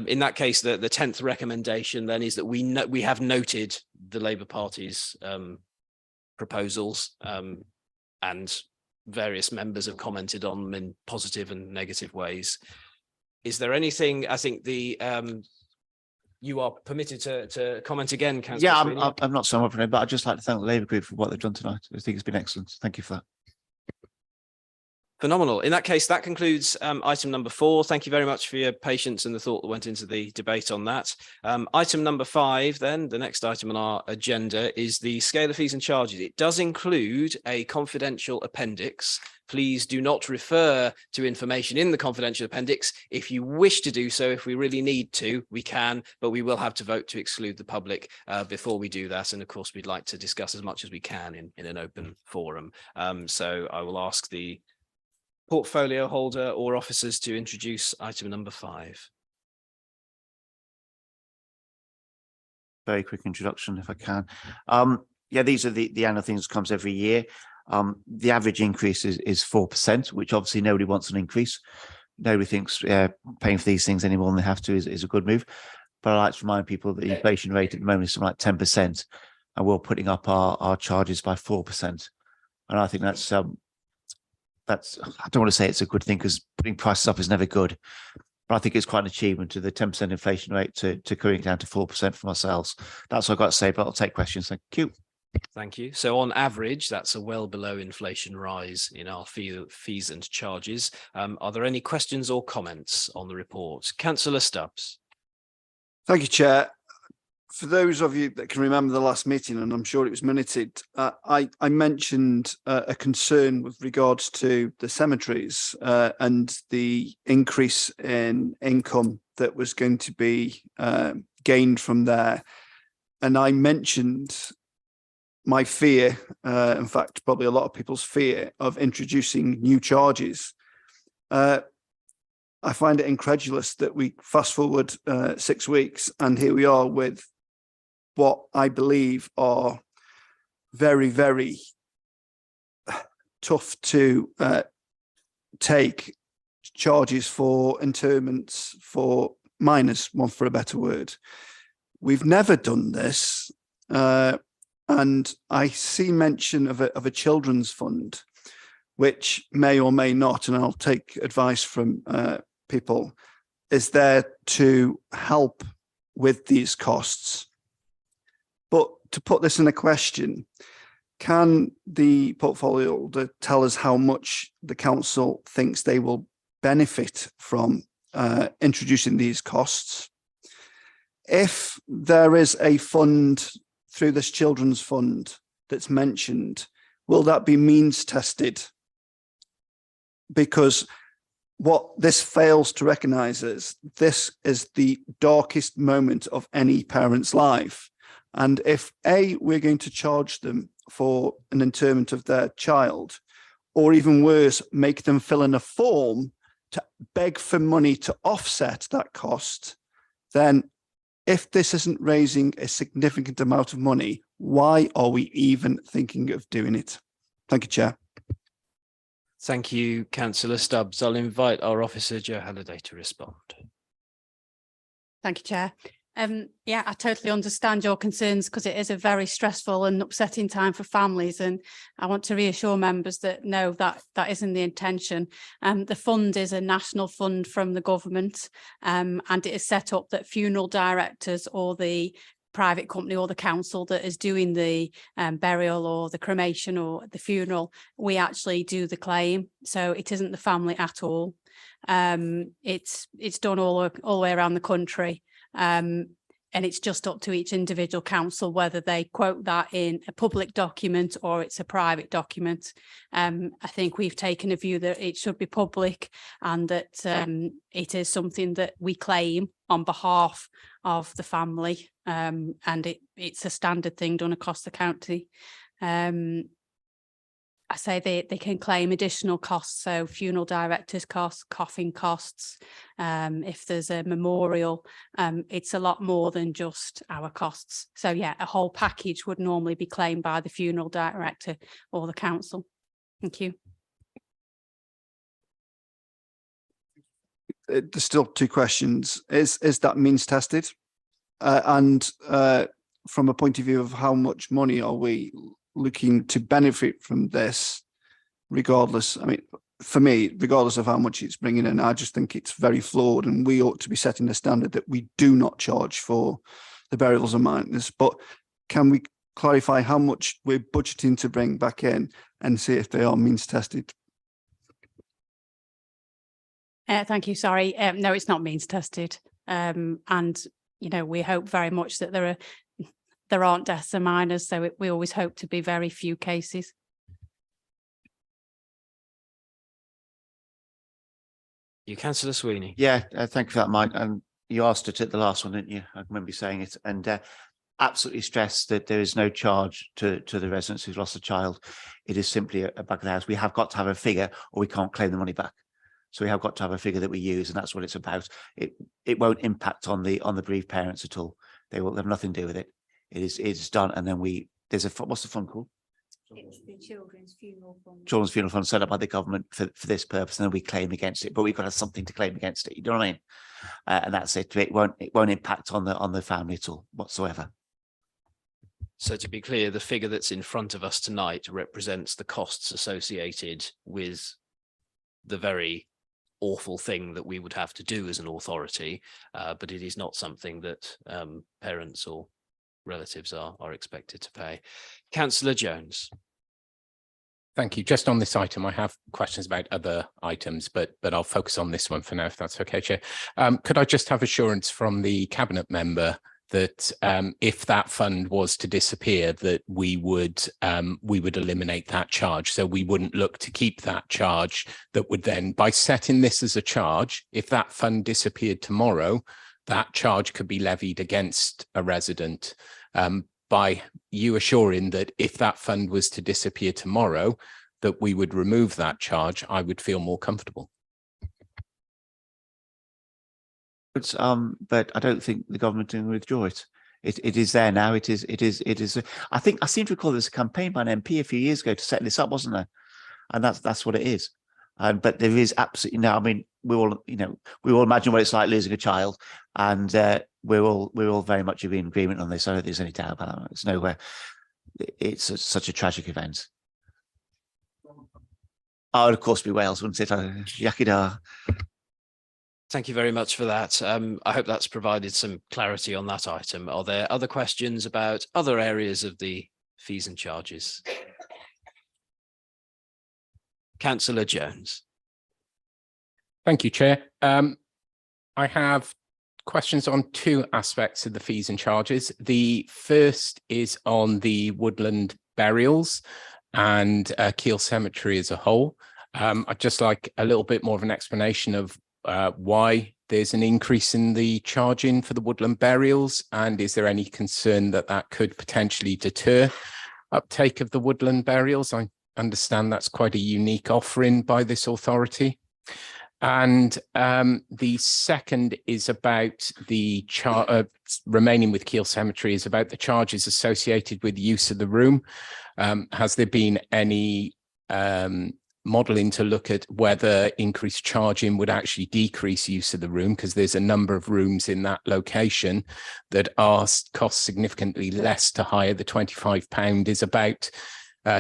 In that case, the 10th recommendation then is that we have noted the Labour Party's proposals, and various members have commented on them in positive and negative ways. Is there anything? I think you are permitted to comment again, Councillor. Yeah, I'm not so much, but I'd just like to thank the Labour Group for what they've done tonight. I think it's been excellent. Thank you for that. Phenomenal. In that case, that concludes item number 4. Thank you very much for your patience and the thought that went into the debate on that. Item number 5, then, the next item on our agenda is the scale of fees and charges. It does include a confidential appendix. Please do not refer to information in the confidential appendix. If you wish to do so, if we really need to, we can, but we will have to vote to exclude the public before we do that. And of course, we'd like to discuss as much as we can in an open forum. So I will ask the portfolio holder or officers to introduce item number 5. Very quick introduction, if I can. Yeah, these are the annual things that comes every year. The average increase is 4%, which obviously nobody wants an increase. Nobody thinks paying for these things any more than they have to is a good move. But I like to remind people that the inflation rate at the moment is something like 10%, and we're putting up our charges by 4%. And I think that's I don't want to say it's a good thing, because putting prices up is never good. But I think it's quite an achievement to the 10% inflation rate to coming down to 4% from ourselves. That's what I've got to say, but I'll take questions. Thank you. Thank you. So on average, that's a well below inflation rise in our fees and charges. Are there any questions or comments on the report? Councillor Stubbs. Thank you, Chair. For those of you that can remember the last meeting, and I'm sure it was minuted, I mentioned a concern with regards to the cemeteries and the increase in income that was going to be gained from there. And I mentioned my fear, in fact, probably a lot of people's fear of introducing new charges. I find it incredulous that we fast forward 6 weeks and here we are with what I believe are very, very tough to take charges for interments for minors, one for a better word. We've never done this. And I see mention of a children's fund, which may or may not, and I'll take advice from people, is there to help with these costs. But to put this in a question, can the portfolio holder tell us how much the council thinks they will benefit from introducing these costs? If there is a fund through this children's fund that's mentioned, will that be means tested? Because what this fails to recognise is this is the darkest moment of any parent's life. And if we're going to charge them for an interment of their child, or even worse, make them fill in a form to beg for money to offset that cost, then if this isn't raising a significant amount of money, why are we even thinking of doing it? Thank you, Chair. Thank you, Councillor Stubbs. I'll invite our officer, Joe Halliday, to respond. Thank you, Chair. Yeah, I totally understand your concerns, because it is a very stressful and upsetting time for families, and I want to reassure members that no, that isn't the intention. The fund is a national fund from the government, and it is set up that funeral directors or the private company or the council that is doing the burial or the cremation or the funeral, we actually do the claim. So it isn't the family at all. It's done all the way around the country. And it's just up to each individual council whether they quote that in a public document or it's a private document. I think we've taken a view that it should be public, and that it is something that we claim on behalf of the family, and it's a standard thing done across the county. I say they can claim additional costs, so funeral directors costs, coffin costs. If there's a memorial, it's a lot more than just our costs. So yeah, a whole package would normally be claimed by the funeral director or the council. Thank you. There's still 2 questions. Is that means tested? And from a point of view of how much money are we looking to benefit from this, regardless, I mean, for me, regardless of how much it's bringing in, I just think it's very flawed, and we ought to be setting a standard that we do not charge for the burials of minors. But can we clarify how much we're budgeting to bring back in and see if they are means tested? Thank you. Sorry. No, it's not means tested. And, you know, we hope very much that there aren't deaths of minors. So we always hope to be very few cases. You, Councillor Sweeney. Yeah, thank you for that, Mike. And you asked it at the last one, didn't you? I remember you saying it. And absolutely stress that there is no charge to the residents who've lost a child. It is simply a back of the house. We have got to have a figure or we can't claim the money back. So we have got to have a figure that we use, and that's what it's about. It won't impact on the bereaved parents at all. They will have nothing to do with it. It's done, and then there's what's the fund called? It's the Children's Funeral Fund. Children's Funeral Fund set up by the government for this purpose, and then we claim against it. But we've got to have something to claim against it. You know what I mean? And that's it. It won't impact on the family at all whatsoever. So to be clear, the figure that's in front of us tonight represents the costs associated with the very awful thing that we would have to do as an authority, but it is not something that parents or relatives are expected to pay. Councillor Jones. Thank you. Just on this item, I have questions about other items, but I'll focus on this one for now, if that's okay, Chair. Could I just have assurance from the Cabinet member that if that fund was to disappear, that we would eliminate that charge? So we wouldn't look to keep that charge. That would then, by setting this as a charge, if that fund disappeared tomorrow, that charge could be levied against a resident. By you assuring that if that fund was to disappear tomorrow, that we would remove that charge, I would feel more comfortable. But I don't think the government will withdraw it. It is there now. It is. I think I seem to recall there's a campaign by an MP a few years ago to set this up, wasn't there? And that's what it is. But there is absolutely no. I mean, we all imagine what it's like losing a child, and we're all very much in agreement on this. I don't think there's any doubt about that. It's nowhere. It's such a tragic event. Oh, of course, be Wales, wouldn't it? Yakida. Thank you very much for that. I hope that's provided some clarity on that item. Are there other questions about other areas of the fees and charges? Councillor Jones. Thank you, Chair. I have questions on two aspects of the fees and charges. The first is on the woodland burials and Keele Cemetery as a whole. I'd just like a little bit more of an explanation of why there's an increase in the charging for the woodland burials, and is there any concern that that could potentially deter uptake of the woodland burials? I understand that's quite a unique offering by this authority. And the second is about the remaining with Keele Cemetery, is about the charges associated with use of the room. Has there been any modelling to look at whether increased charging would actually decrease use of the room? Because there's a number of rooms in that location that cost significantly less to hire. The £25 is about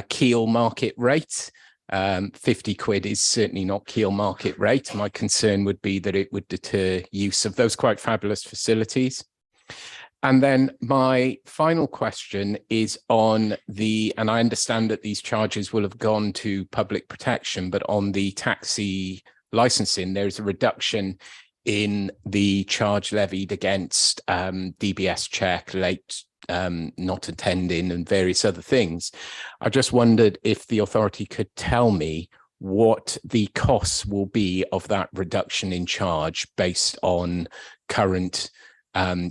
Keele market rate. 50 quid is certainly not Keele market rate. My concern would be that it would deter use of those quite fabulous facilities. And then my final question is on and I understand that these charges will have gone to public protection, but on the taxi licensing, there's a reduction in the charge levied against DBS check, late not attending, and various other things. I just wondered if the authority could tell me what the costs will be of that reduction in charge based on current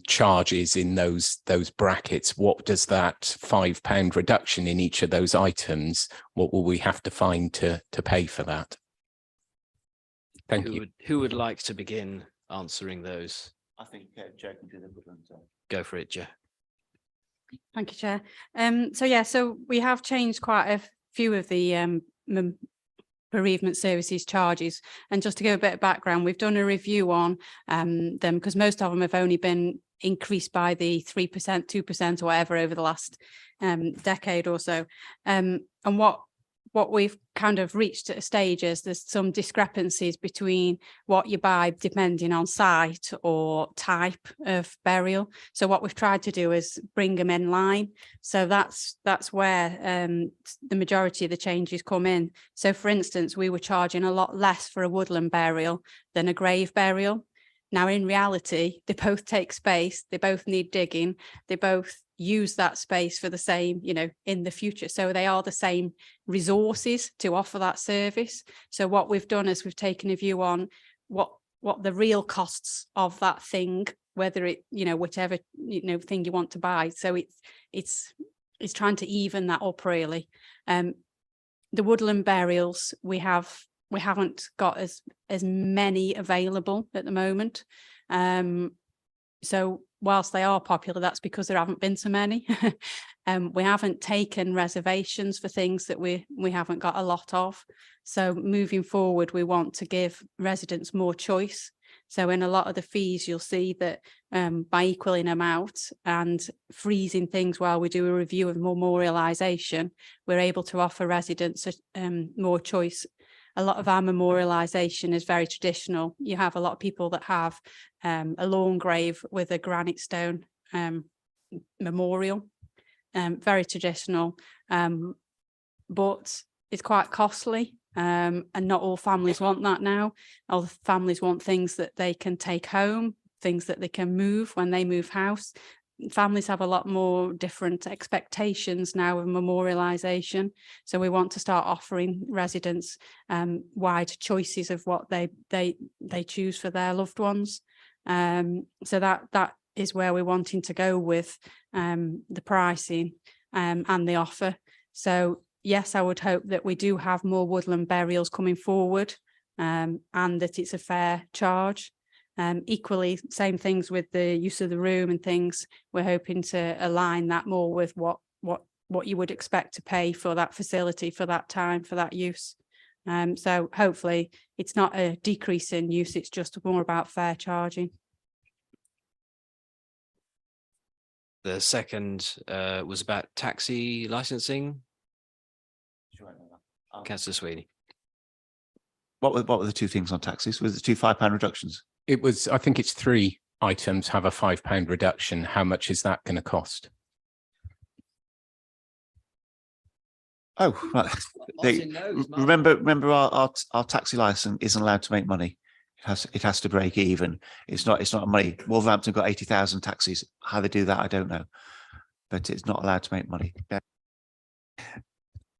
charges in those brackets. What does that £5 reduction in each of those items, what will we have to find to pay for that? Thank you. Who would like to begin answering those? I think Joe can do the woodland. Go for it, Joe. Thank you, Chair. So we have changed quite a few of the bereavement services charges, and just to give a bit of background, we've done a review on them because most of them have only been increased by the 3%, 2% or whatever over the last decade or so. And what what we've kind of reached at a stage is there's some discrepancies between what you buy depending on site or type of burial. So what we've tried to do is bring them in line. So that's where the majority of the changes come in. So for instance, we were charging a lot less for a woodland burial than a grave burial. Now, in reality, they both take space, they both need digging, they both use that space for the same, you know, in the future. So they are the same resources to offer that service. So what we've done is we've taken a view on what the real costs of that thing, whether it, you know, whichever, you know, thing you want to buy. So it's trying to even that up really. The woodland burials, we haven't got as many available at the moment. So whilst they are popular, that's because there haven't been so many. We haven't taken reservations for things that we haven't got a lot of. So moving forward, we want to give residents more choice. So in a lot of the fees, you'll see that by equaling them out and freezing things while we do a review of memorialisation, we're able to offer residents more choice. A lot of our memorialisation is very traditional. You have a lot of people that have a lawn grave with a granite stone memorial, very traditional, but it's quite costly. And not all families want that now. All the families want things that they can take home, things that they can move when they move house. Families have a lot more different expectations now of memorialisation. So we want to start offering residents wide choices of what they choose for their loved ones. So that is where we're wanting to go with the pricing and the offer. So yes, I would hope that we do have more woodland burials coming forward and that it's a fair charge. Equally, same things with the use of the room and things. We're hoping to align that more with what you would expect to pay for that facility, for that time, for that use. So hopefully it's not a decrease in use, it's just more about fair charging. The second was about taxi licensing. Councillor Sweeney. What were the two things on taxis? Was it two £5 reductions? It was, I think it's 3 items have a £5 reduction. How much is that going to cost? Oh, right. Remember our taxi license isn't allowed to make money. It has to break even. It's not money. Wolverhampton got 80,000 taxis. How they do that, I don't know. But it's not allowed to make money.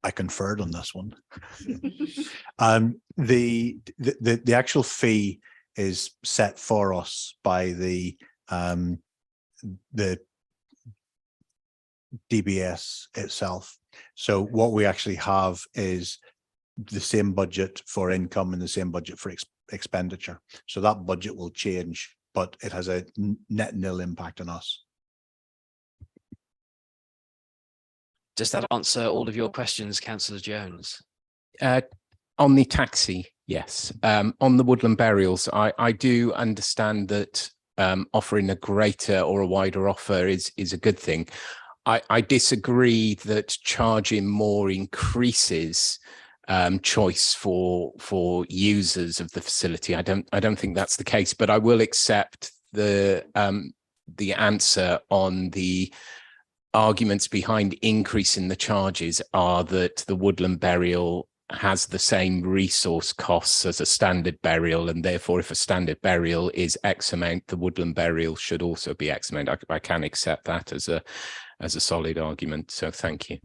I conferred on this one. The actual fee is set for us by the DBS itself. So what we actually have is the same budget for income and the same budget for expenditure. So that budget will change, but it has a net nil impact on us. Does that answer all of your questions, Councillor Jones? On the taxi, yes. On the woodland burials, I do understand that offering a greater or a wider offer is a good thing. I disagree that charging more increases choice for users of the facility. I don't think that's the case, but I will accept the answer on the arguments behind increasing the charges are that the woodland burial has the same resource costs as a standard burial, and therefore if a standard burial is X amount, the woodland burial should also be X amount. I can accept that as a solid argument, so thank you.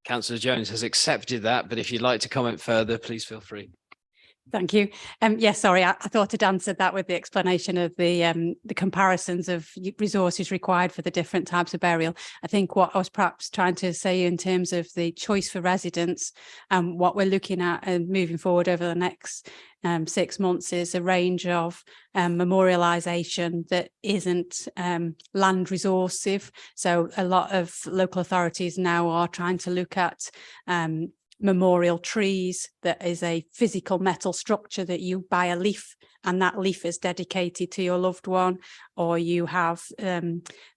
Councillor Jones has accepted that, but if you'd like to comment further, please feel free. Thank you. Yes, sorry, I thought I'd answered that with the explanation of the comparisons of resources required for the different types of burial. I think what I was perhaps trying to say in terms of the choice for residents and what we're looking at and moving forward over the next 6 months is a range of memorialisation that isn't land resourceive. So a lot of local authorities now are trying to look at memorial trees that is a physical metal structure that you buy a leaf and that leaf is dedicated to your loved one, or you have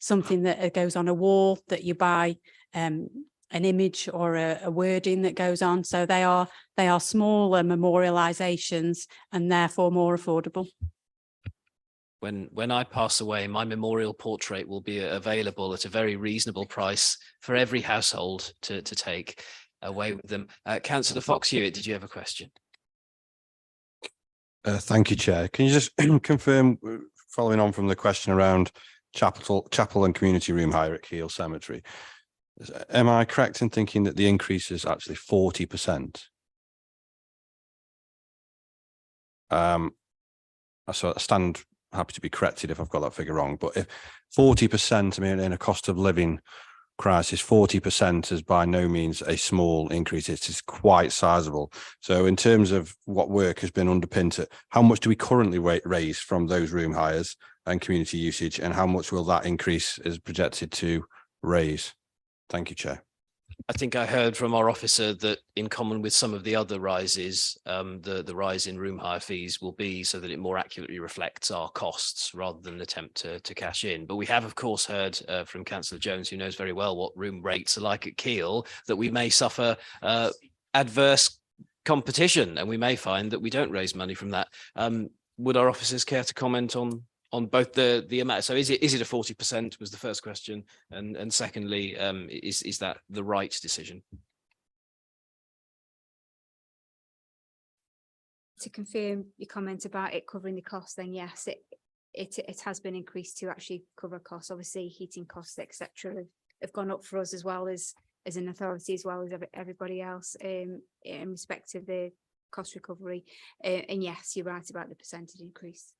something that goes on a wall that you buy an image or a wording that goes on. So they are smaller memorializations and therefore more affordable. When I pass away, my memorial portrait will be available at a very reasonable price for every household to take away with them. Councillor Fox-Hewitt, did you have a question? Thank you, Chair. Can you just confirm, following on from the question around chapel and community room hire at Keele Cemetery, am I correct in thinking that the increase is actually 40%? So I stand happy to be corrected if I've got that figure wrong, but if 40%, I mean, in a cost of living crisis, 40% is by no means a small increase. It is quite sizable. So in terms of what work has been underpinned to, how much do we currently raise from those room hires and community usage, and how much will that increase is projected to raise? Thank you, Chair. I think I heard from our officer that in common with some of the other rises, the rise in room hire fees will be so that it more accurately reflects our costs rather than attempt to cash in. But we have, of course, heard from Councillor Jones, who knows very well what room rates are like at Keele, that we may suffer adverse competition, and we may find that we don't raise money from that. Would our officers care to comment on both the amount? So is it a 40% was the first question, and secondly, is that the right decision? To confirm your comment about it covering the cost, then yes, it has been increased to actually cover costs. Obviously, heating costs, etc., have gone up for us as well as an authority, as well as everybody else in respect of the cost recovery. And yes, you're right about the percentage increase.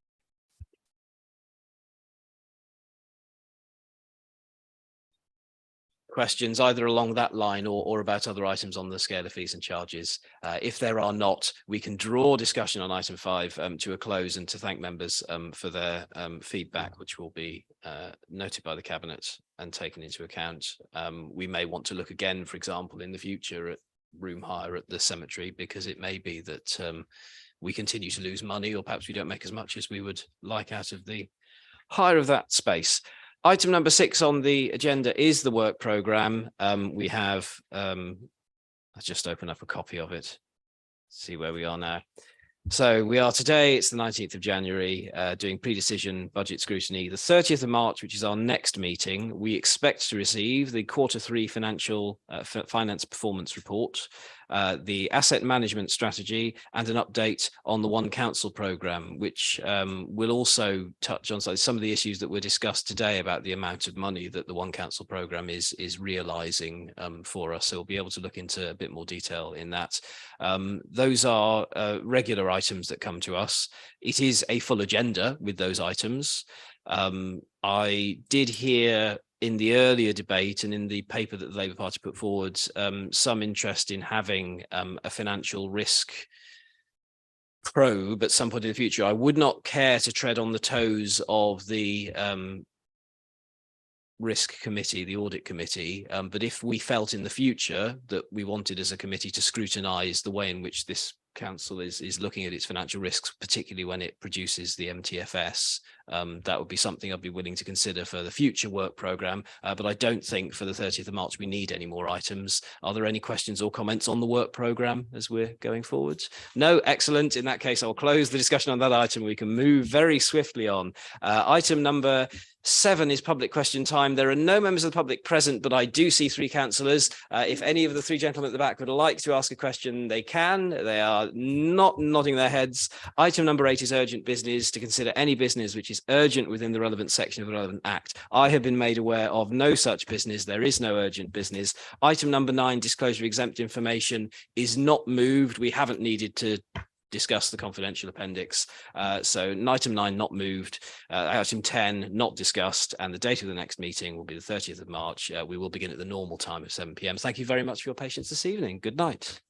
Questions either along that line or about other items on the scale of fees and charges? If there are not, we can draw discussion on item 5 to a close, and to thank members for their feedback, which will be noted by the Cabinet and taken into account. We may want to look again, for example, in the future at room hire at the cemetery, because it may be that we continue to lose money, or perhaps we don't make as much as we would like out of the hire of that space. Item number 6 on the agenda is the work programme. We have, I'll just open up a copy of it, see where we are now. So we are today, it's the 19th of January, doing pre-decision budget scrutiny. The 30th of March, which is our next meeting, we expect to receive the Q3 finance performance report, the asset management strategy, and an update on the One Council programme, which will also touch on some of the issues that were discussed today about the amount of money that the One Council programme is realising for us. So we'll be able to look into a bit more detail in that. Those are regular items that come to us. It is a full agenda with those items. I did hear in the earlier debate and in the paper that the Labour Party put forward some interest in having a financial risk probe at some point in the future. I would not care to tread on the toes of the risk committee, the audit committee, but if we felt in the future that we wanted as a committee to scrutinise the way in which this council is looking at its financial risks, particularly when it produces the MTFS, that would be something I'd be willing to consider for the future work programme. But I don't think for the 30th of March we need any more items. Are there any questions or comments on the work programme as we're going forward? No, excellent. In that case, I'll close the discussion on that item. We can move very swiftly on. Item number 7 is public question time. There are no members of the public present, but I do see 3 councillors. If any of the 3 gentlemen at the back would like to ask a question, they can. They are not nodding their heads. Item number 8 is urgent business, to consider any business which is urgent within the relevant section of the relevant act. I have been made aware of no such business. There is no urgent business. Item number 9, disclosure of exempt information, is not moved. We haven't needed to discuss the confidential appendix. So item 9 not moved, item 10 not discussed, and the date of the next meeting will be the 30th of March. We will begin at the normal time of 7 p.m. Thank you very much for your patience this evening. Good night.